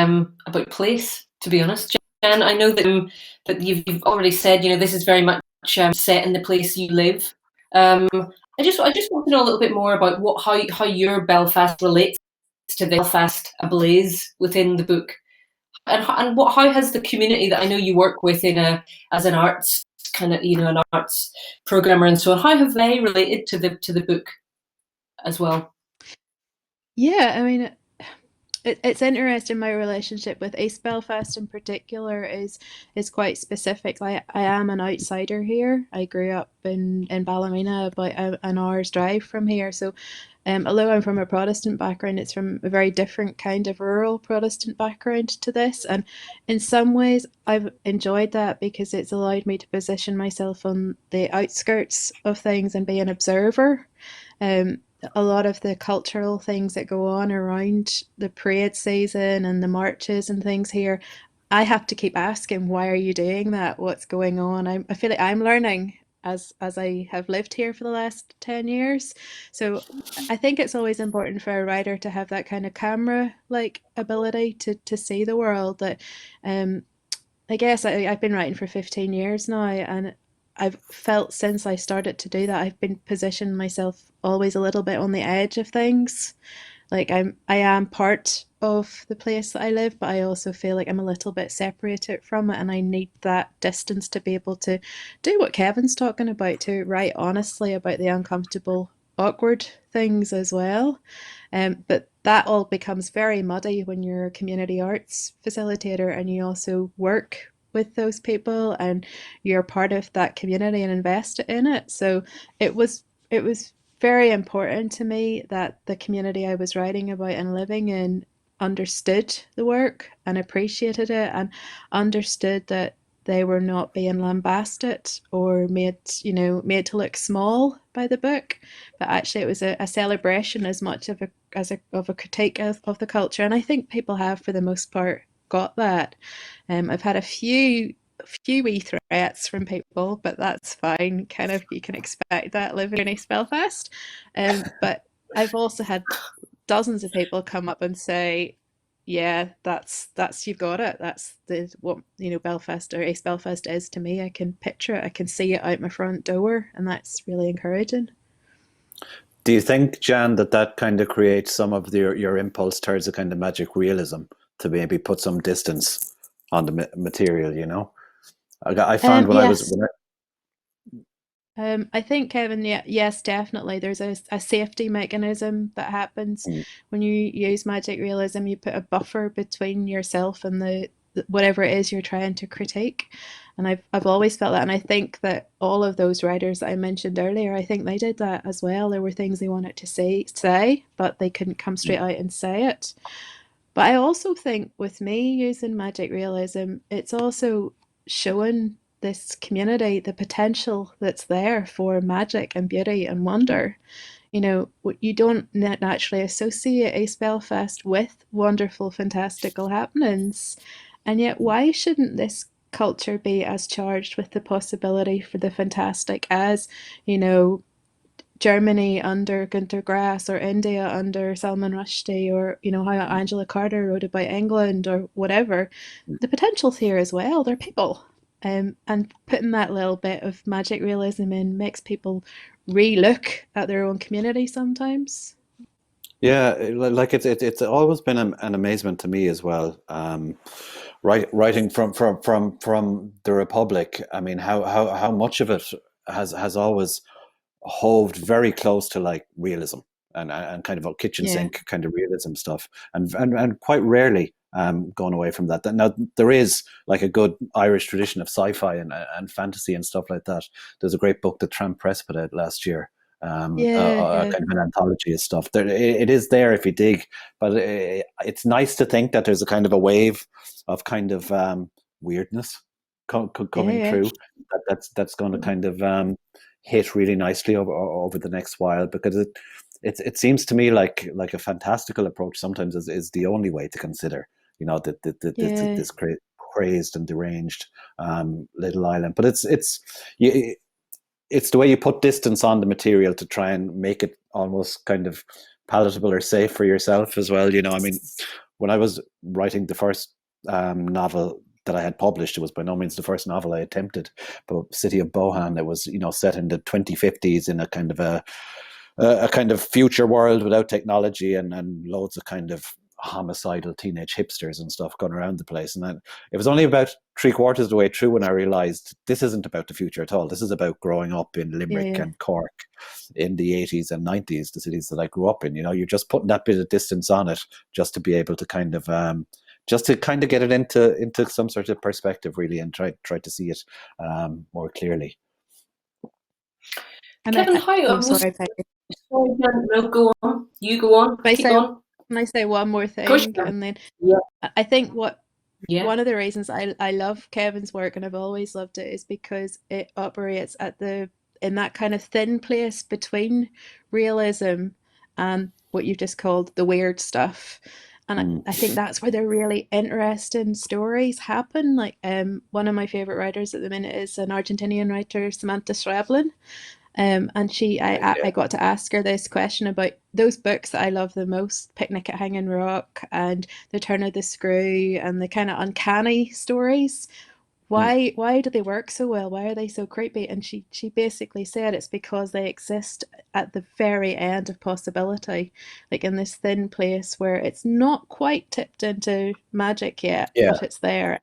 Speaker 2: place, to be honest. Jen, I know that you've already said, you know, this is very much set in the place you live. I just want to know a little bit more about how your Belfast relates to the Belfast ablaze within the book, and how has the community that I know you work with as an arts kind of, you know, an arts programmer and so on, how have they related to the book as well?
Speaker 4: Yeah, I mean, it's interesting. My relationship with East Belfast in particular is quite specific. I am an outsider here. I grew up in Ballymena, about an hour's drive from here. So, although I'm from a Protestant background, it's from a very different kind of rural Protestant background to this. And in some ways, I've enjoyed that because it's allowed me to position myself on the outskirts of things and be an observer. Um, a lot of the cultural things that go on around the parade season and the marches and things here, I have to keep asking, why are you doing that? What's going on? I feel like I'm learning as I have lived here for the last 10 years. So I think it's always important for a writer to have that kind of camera like ability to see the world. That um, I guess I've been writing for 15 years now, and I've felt since I started to do that, I've been positioning myself always a little bit on the edge of things. Like I am part of the place that I live, but I also feel like I'm a little bit separated from it, and I need that distance to be able to do what Kevin's talking about, to write honestly about the uncomfortable, awkward things as well. But that all becomes very muddy when you're a community arts facilitator and you also work with those people and you're part of that community and invest in it. So it was very important to me that the community I was writing about and living in understood the work and appreciated it and understood that they were not being lambasted or made to look small by the book, but actually it was a celebration as much of a critique of the culture. And I think people have, for the most part, got that. I've had a few wee threats from people, but that's fine. Kind of, you can expect that living in East Belfast. But I've also had dozens of people come up and say, "Yeah, that's you've got it. That's what Belfast or East Belfast is to me. I can picture it. I can see it out my front door, and that's really encouraging."
Speaker 3: Do you think, Jan, that kind of creates some of your impulse towards a kind of magic realism to maybe put some distance on the material? I found when I was
Speaker 4: Yes. I think, Kevin, yeah, yes, definitely. There's a safety mechanism that happens when you use magic realism. You put a buffer between yourself and the whatever it is you're trying to critique. And I've always felt that, and I think that all of those writers that I mentioned earlier, I think they did that as well. There were things they wanted to say, but they couldn't come straight out and say it. But I also think with me using magic realism, it's also showing this community the potential that's there for magic and beauty and wonder. You don't naturally associate East Belfast with wonderful, fantastical happenings. And yet, why shouldn't this culture be as charged with the possibility for the fantastic as, you know, Germany under Günter Grass or India under Salman Rushdie, or how Angela Carter wrote about England or whatever. The potential's here as well. They're people. And putting that little bit of magic realism in makes people re-look at their own community sometimes.
Speaker 3: Yeah, like it's always been an amazement to me as well. Writing from the Republic, I mean, how much of it has always hoved very close to like realism and kind of a kitchen
Speaker 4: Yeah.
Speaker 3: sink kind of realism stuff, and quite rarely going away from that. Now there is like a good Irish tradition of sci-fi and fantasy and stuff like that. There's a great book that Tramp Press put out last year,
Speaker 4: Yeah, yeah,
Speaker 3: kind of an anthology of stuff. It is there if you dig, but it's nice to think that there's a kind of a wave of kind of weirdness
Speaker 4: yeah,
Speaker 3: coming
Speaker 4: yeah.
Speaker 3: through that's going to kind of hit really nicely over the next while, because it seems to me like a fantastical approach sometimes is the only way to consider
Speaker 4: Yeah,
Speaker 3: this crazed and deranged little island. But it's the way you put distance on the material to try and make it almost kind of palatable or safe for yourself as well. I mean, when I was writing the first novel that I had published, it was by no means the first novel I attempted, but City of Bohane, it was set in the 2050s in a kind of a kind of future world without technology, and loads of kind of homicidal teenage hipsters and stuff going around the place. And then it was only about three-quarters of the way through when I realised this isn't about the future at all. This is about growing up in Limerick and Cork in the 80s and 90s, the cities that I grew up in. You're just putting that bit of distance on it just to be able to kind of get it into some sort of perspective, really, and try to see it more clearly.
Speaker 4: And
Speaker 2: Kevin, how?
Speaker 4: Sorry, Peggy.
Speaker 2: No, go on. You go on. Keep on.
Speaker 4: Can I say one more thing? And then I think one of the reasons I love Kevin's work, and I've always loved it, is because it operates in that kind of thin place between realism and what you've just called the weird stuff. And I think that's where the really interesting stories happen. Like one of my favorite writers at the minute is an Argentinian writer, Samantha Schreblin. And I got to ask her this question about those books that I love the most: Picnic at Hanging Rock and The Turn of the Screw, and the kind of uncanny stories. Why do they work so well? Why are they so creepy? And she basically said it's because they exist at the very end of possibility, like in this thin place where it's not quite tipped into magic yet, but it's there.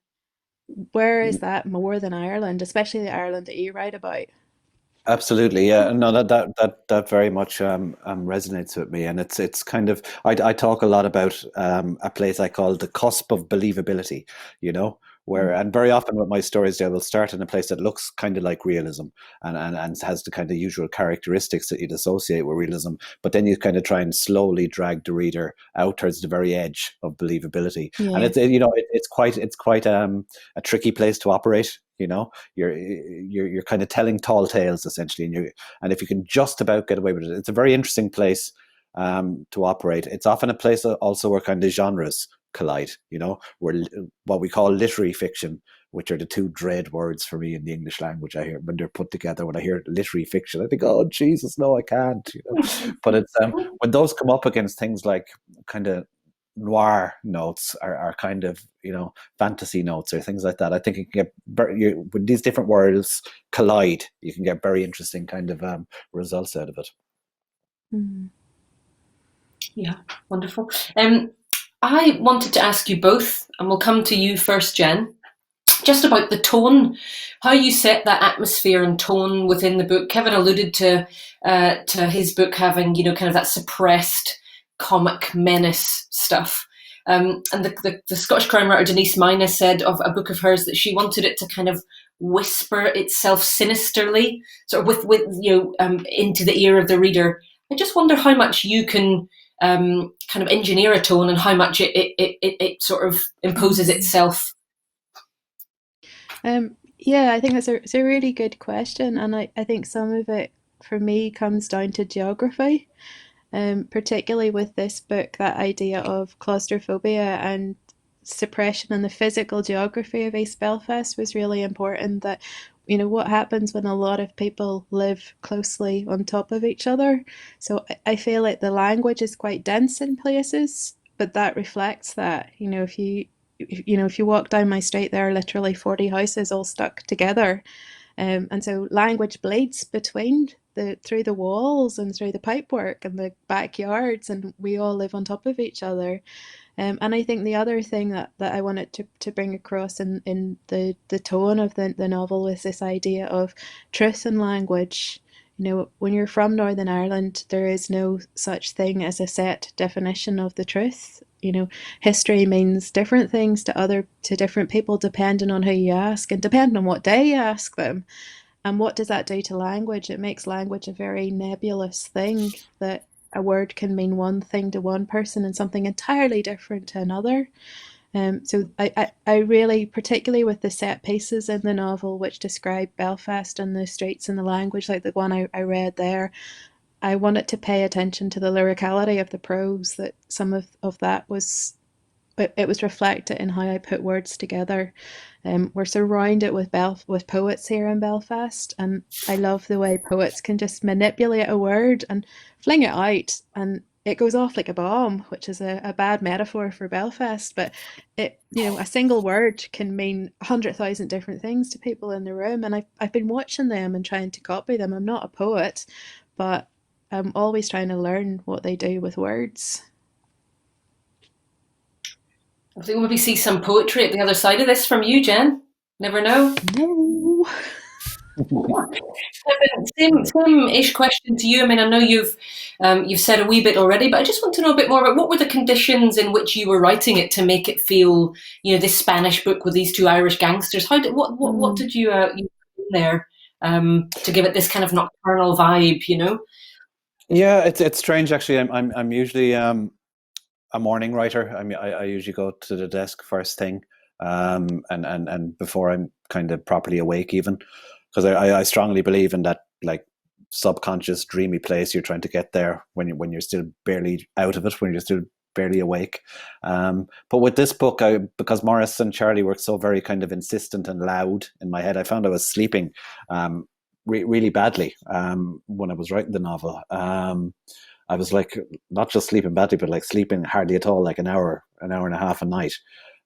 Speaker 4: Where is that more than Ireland, especially the Ireland that you write about?
Speaker 3: Absolutely, yeah. No, that very much resonates with me, and it's kind of I talk a lot about a place I call the cusp of believability. Where and very often with my stories, they will start in a place that looks kind of like realism and has the kind of usual characteristics that you'd associate with realism, but then you kind of try and slowly drag the reader out towards the very edge of believability, and it's quite a tricky place to operate. You're kind of telling tall tales essentially, and if you can just about get away with it, it's a very interesting place to operate. It's often a place also where kind of genres collide, where what we call literary fiction, which are the two dread words for me in the English language. I hear when they're put together, when I hear literary fiction, I think, oh Jesus, no, I can't. But it's when those come up against things like kind of noir notes are kind of fantasy notes or things like that, I think you can get when these different worlds collide, you can get very interesting kind of results out of it.
Speaker 2: Yeah, wonderful. I wanted to ask you both, and we'll come to you first, Jen, just about the tone, how you set that atmosphere and tone within the book. Kevin alluded to his book having kind of that suppressed comic menace stuff. And the Scottish crime writer Denise Mina said of a book of hers that she wanted it to kind of whisper itself sinisterly, sort of with into the ear of the reader. I just wonder how much you can kind of engineer a tone and how much it sort of imposes itself.
Speaker 4: I think it's a really good question, and I think some of it for me comes down to geography. Particularly with this book, that idea of claustrophobia and suppression and the physical geography of East Belfast was really important. That what happens when a lot of people live closely on top of each other. So I feel like the language is quite dense in places, but that reflects that. If you walk down my street, there are literally 40 houses all stuck together. And so language bleeds through the walls and through the pipework and the backyards, and we all live on top of each other. And I think the other thing that I wanted to bring across in the tone of the novel was this idea of truth and language. When you're from Northern Ireland, there is no such thing as a set definition of the truth. History means different things to different people depending on who you ask and depending on what day you ask them. And what does that do to language? It makes language a very nebulous thing, that a word can mean one thing to one person and something entirely different to another. So I really, particularly with the set pieces in the novel which describe Belfast and the streets and the language, like the one I read there, I wanted to pay attention to the lyricality of the prose, that some of that was reflected in how I put words together. We're surrounded with poets here in Belfast, and I love the way poets can just manipulate a word and fling it out, and it goes off like a bomb, which is a bad metaphor for Belfast. But a single word can mean 100,000 different things to people in the room, and I've been watching them and trying to copy them. I'm not a poet, but I'm always trying to learn what they do with words.
Speaker 2: I think we'll maybe see some poetry at the other side of this from you, Jen. Never know.
Speaker 4: No.
Speaker 2: Same-ish question to you. I mean, I know you've said a wee bit already, but I just want to know a bit more about what were the conditions in which you were writing it to make it feel, this Spanish book with these two Irish gangsters. What did you put in there to give it this kind of nocturnal vibe?
Speaker 3: Yeah, it's strange actually. I'm usually a morning writer. I mean, I usually go to the desk first thing, and before I'm kind of properly awake even, because I strongly believe in that like subconscious dreamy place you're trying to get there when you're still barely out of it, when you're still barely awake. But with this book, because Morris and Charlie were so very kind of insistent and loud in my head, I found I was sleeping really badly when I was writing the novel. I was like not just sleeping badly, but like sleeping hardly at all, like an hour and a half a night.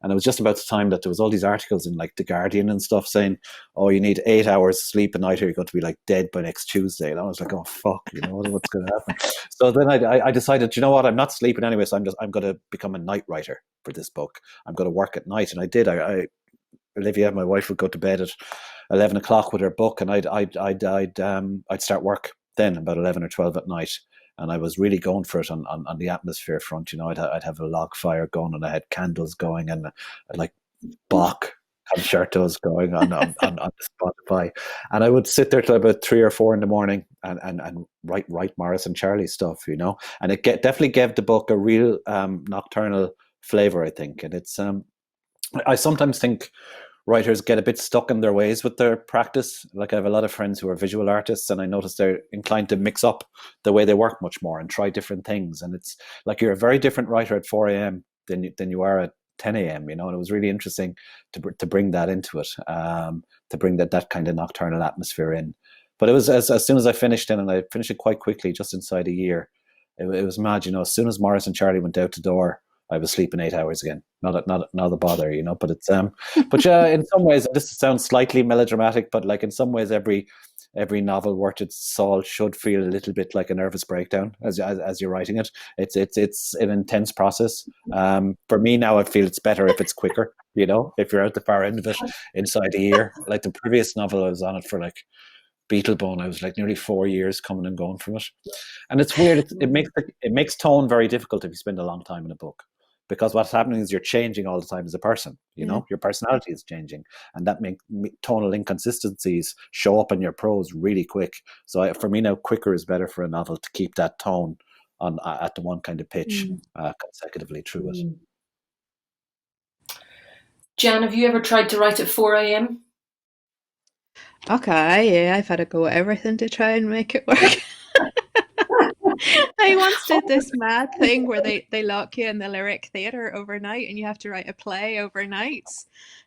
Speaker 3: And it was just about the time that there was all these articles in like The Guardian and stuff saying, oh, you need 8 hours sleep a night or you're going to be like dead by next Tuesday. And I was like, oh, fuck, what's going to happen? So then I decided, you know what, I'm not sleeping anyway. So I'm going to become a night writer for this book. I'm going to work at night. And I did. Olivia, my wife, would go to bed at 11 o'clock with her book, and I'd start work then about 11 or 12 at night. And I was really going for it on the atmosphere front. I'd have a log fire going, and I had candles going, and I'd like Bach concertos going on Spotify. And I would sit there till about 3 or 4 in the morning and write Morris and Charlie stuff, And it definitely gave the book a real nocturnal flavor, I think. And it's I sometimes think writers get a bit stuck in their ways with their practice. Like I have a lot of friends who are visual artists, and I notice they're inclined to mix up the way they work much more and try different things. And it's like you're a very different writer at 4 a.m. than you are at 10 a.m. And it was really interesting to bring that into it, to bring that kind of nocturnal atmosphere in. But it was as soon as I finished it, and I finished it quite quickly, just inside a year. It was mad, as soon as Morris and Charlie went out the door, I was sleeping 8 hours again. Not a bother, But it's but yeah, in some ways, this sounds slightly melodramatic, but like in some ways, every novel worth its salt should feel a little bit like a nervous breakdown as you're writing it. It's an intense process. For me now, I feel it's better if it's quicker. If you're at the far end of it inside a year. Like the previous novel, I was on it for like Beatlebone. I was like nearly 4 years coming and going from it, and it's weird. It makes tone very difficult if you spend a long time in a book. Because what's happening is you're changing all the time as a person, your personality is changing, and that makes tonal inconsistencies show up in your prose really quick. So for me now, quicker is better for a novel to keep that tone on at the one kind of pitch consecutively through it.
Speaker 2: Jan, have you ever tried to write at 4 a.m.?
Speaker 4: Okay, yeah, I've had a go at everything to try and make it work. I once did this mad thing where they lock you in the Lyric Theatre overnight and you have to write a play overnight.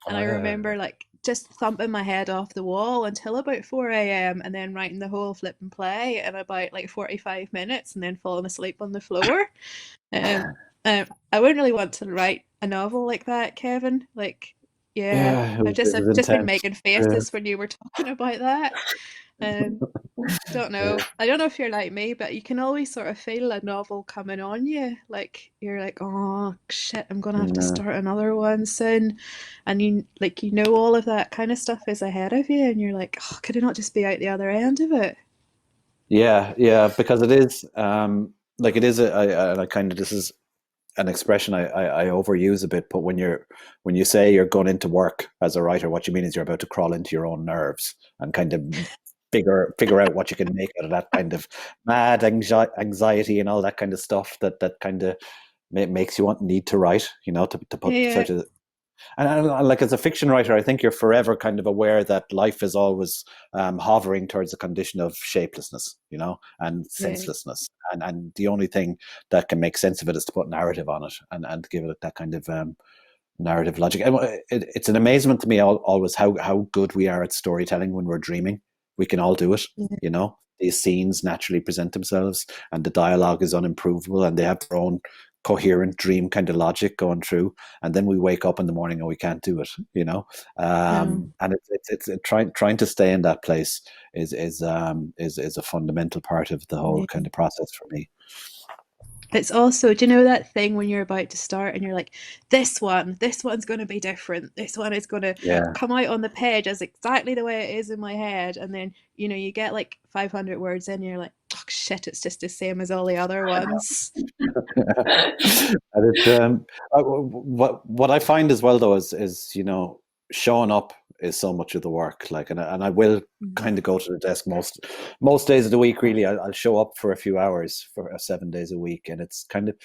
Speaker 4: And I remember like just thumping my head off the wall until about 4 a.m. and then writing the whole flipping play in about like 45 minutes and then falling asleep on the floor. I wouldn't really want to write a novel like that, Kevin. Like, yeah, I've just been making faces when you were talking about that. Don't know. I don't know if you're like me, but you can always sort of feel a novel coming on you. Like you're like, oh shit, I'm gonna have to start another one soon, and you all of that kind of stuff is ahead of you, and you're like, oh, could I not just be out the other end of it?
Speaker 3: Yeah, because it is like it is I kind of, this is an expression I overuse a bit, but when you say you're going into work as a writer, what you mean is you're about to crawl into your own nerves and kind of figure out what you can make out of that kind of mad anxiety and all that kind of stuff that kind of makes you need to write, to put such a. And like as a fiction writer, I think you're forever kind of aware that life is always hovering towards a condition of shapelessness, and senselessness. And the only thing that can make sense of it is to put narrative on it and give it that kind of narrative logic. And it's an amazement to me always how good we are at storytelling when we're dreaming. We can all do it, These scenes naturally present themselves and the dialogue is unimprovable and they have their own coherent dream kind of logic going through, and then we wake up in the morning and we can't do it, and it's trying to stay in that place is a fundamental part of the whole kind of process for me.
Speaker 4: It's also, do you know that thing when you're about to start and you're like, this one's going to be different. This one is going to
Speaker 3: Yeah.
Speaker 4: come out on the page as exactly the way it is in my head. And then, you get like 500 words in and you're like, oh shit, it's just the same as all the other ones.
Speaker 3: And what I find as well though is showing up is so much of the work. Like, and I will kind of go to the desk most days of the week. Really, I'll show up for a few hours for 7 days a week, and it's kind of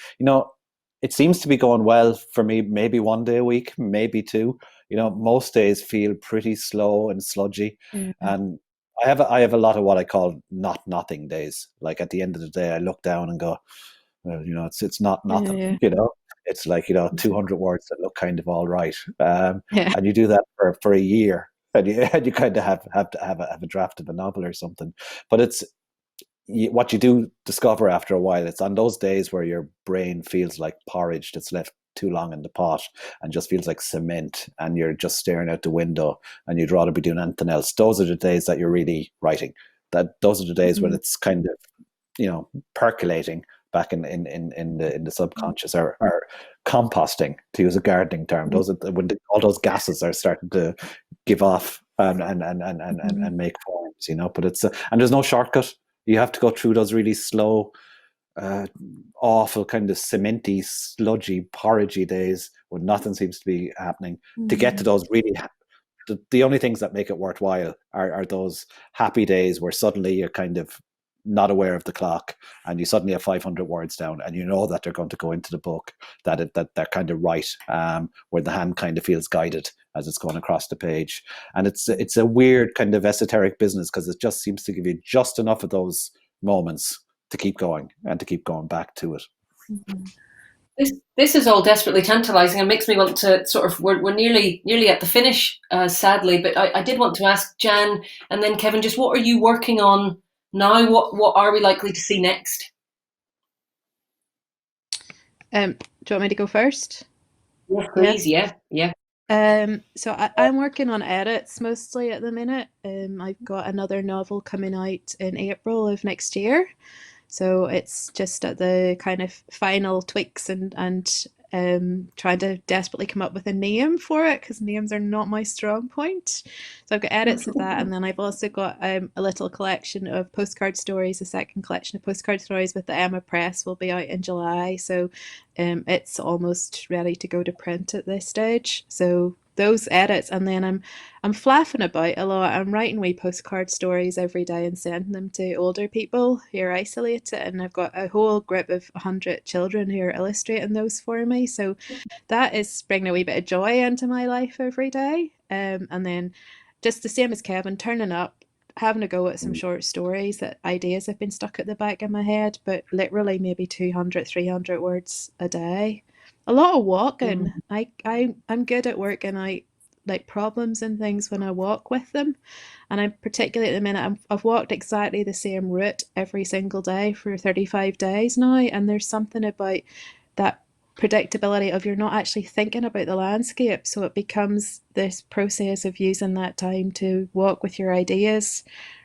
Speaker 3: it seems to be going well for me. Maybe 1 day a week, maybe two. Most days feel pretty slow and sludgy, and I have a lot of what I call nothing days. Like at the end of the day, I look down and go, well, it's not nothing. It's like 200 words that look kind of all right, and you do that for a year, and you kind of have to have a draft of a novel or something. But it's what you do discover after a while. It's on those days where your brain feels like porridge that's left too long in the pot and just feels like cement, and you're just staring out the window, and you'd rather be doing anything else. Those are the days that you're really writing. Those are the days when it's kind of percolating back in the subconscious, or composting, to use a gardening term. Those are when all those gases are starting to give off and make forms. But it's and there's no shortcut. You have to go through those really slow, awful kind of cementy, sludgy, porridgey days when nothing seems to be happening to get to those really. The only things that make it worthwhile are those happy days where suddenly you're kind of not aware of the clock, and you suddenly have 500 words down, and that they're going to go into the book, that they're kind of right, where the hand kind of feels guided as it's going across the page. And it's a weird kind of esoteric business, because it just seems to give you just enough of those moments to keep going and to keep going back to it.
Speaker 2: This is all desperately tantalising and makes me want to sort of, we're nearly at the finish, sadly, but I did want to ask Jan and then Kevin, just what are you working on now? What are we likely to see next?
Speaker 4: Do you want me to go first?
Speaker 2: Yes, please. Yeah.
Speaker 4: So I'm working on edits mostly at the minute. I've got another novel coming out in April of next year. So it's just at the kind of final tweaks and trying to desperately come up with a name for it, because names are not my strong point. So I've got edits of that, and then I've also got a little collection of postcard stories. A second collection of postcard stories with the Emma Press will be out in July. So it's almost ready to go to print at this stage. So those edits, and then I'm flapping about a lot. I'm writing wee postcard stories every day and sending them to older people who are isolated, and I've got a whole group of 100 children who are illustrating those for me. So that is bringing a wee bit of joy into my life every day. And then just the same as Kevin, turning up, having a go at some short stories, that ideas have been stuck at the back of my head, but literally maybe 200, 300 words a day. A lot of walking. I'm good at working out like problems and things when I walk with them, and I'm particularly at the minute I've walked exactly the same route every single day for 35 days now, and there's something about that predictability of you're not actually thinking about the landscape, so it becomes this process of using that time to walk with your ideas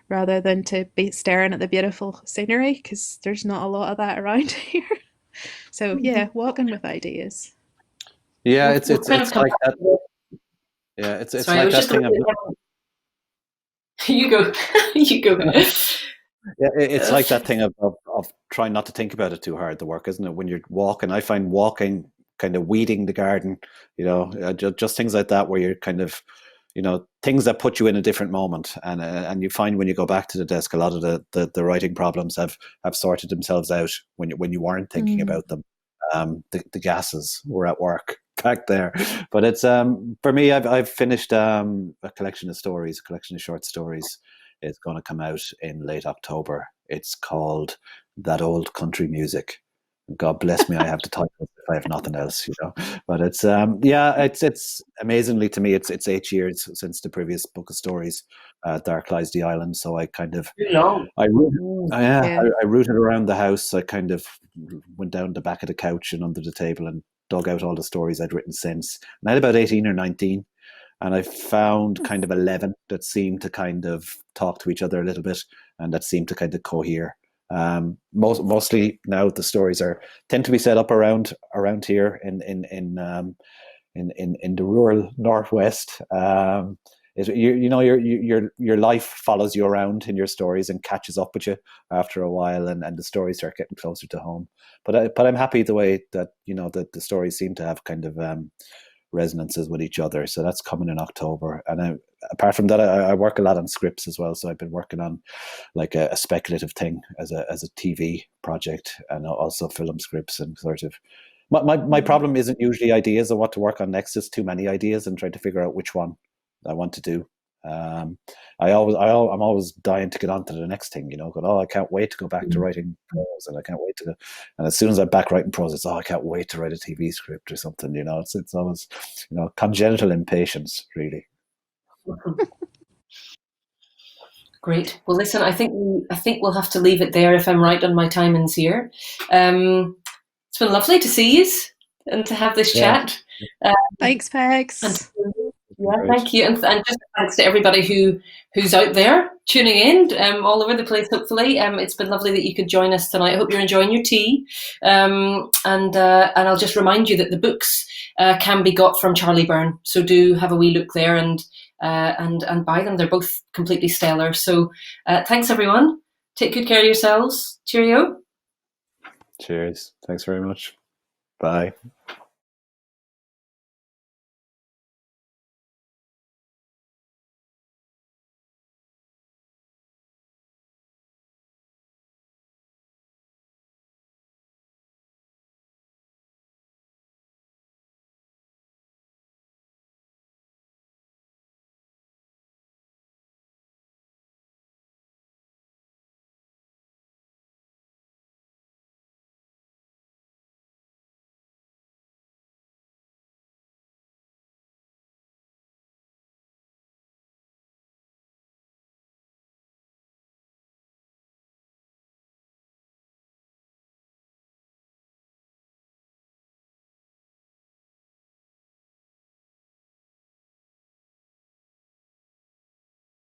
Speaker 4: rather than to be staring at the beautiful scenery, because there's not a lot of that around here. So yeah, walking with ideas.
Speaker 3: Yeah, it's like that. Yeah, it's
Speaker 2: Sorry,
Speaker 3: like that thing of.
Speaker 2: You go.
Speaker 3: Yeah, it's like that thing of trying not to think about it too hard, the work, isn't it? When you're walking, I find walking, kind of weeding the garden, just things like that, where you're kind of, things that put you in a different moment. And you find when you go back to the desk, a lot of the writing problems have sorted themselves out when you weren't thinking about them. The gases were at work back there. But it's for me, I've finished a collection of short stories. It's going to come out in late October. It's called That Old Country Music. God bless me, I have the title if I have nothing else, But it's it's amazingly, to me, it's 8 years since the previous book of stories, Dark Lies the Island. So I kind of I rooted around the house. I kind of went down the back of the couch and under the table and dug out all the stories I'd written since. And I had about 18 or 19. And I found kind of 11 that seemed to kind of talk to each other a little bit, and that seemed to kind of cohere. Mostly now the stories tend to be set up around here in the rural northwest. Your life follows you around in your stories and catches up with you after a while, and the stories start getting closer to home. But I'm happy the way that that the stories seem to have kind of resonances with each other. So that's coming in October. And apart from that, I work a lot on scripts as well. So I've been working on like a speculative thing as a TV project, and also film scripts, and sort of my problem isn't usually ideas of what to work on next. It's too many ideas and trying to figure out which one I want to do. I'm always dying to get on to the next thing, going, I can't wait to go back to writing prose, and I can't wait to, and as soon as I'm back writing prose, it's, I can't wait to write a TV script or something, it's always, congenital impatience, really.
Speaker 2: Great. Well, listen, I think we'll have to leave it there if I'm right on my timings here. It's been lovely to see you and to have this chat.
Speaker 4: Thanks, Pegs.
Speaker 2: Thank you, and just thanks to everybody who's out there tuning in all over the place. Hopefully, it's been lovely that you could join us tonight. I hope you're enjoying your tea, and I'll just remind you that the books can be got from Charlie Byrne. So do have a wee look there and buy them. They're both completely stellar. So thanks everyone. Take good care of yourselves. Cheerio.
Speaker 3: Cheers. Thanks very much. Bye.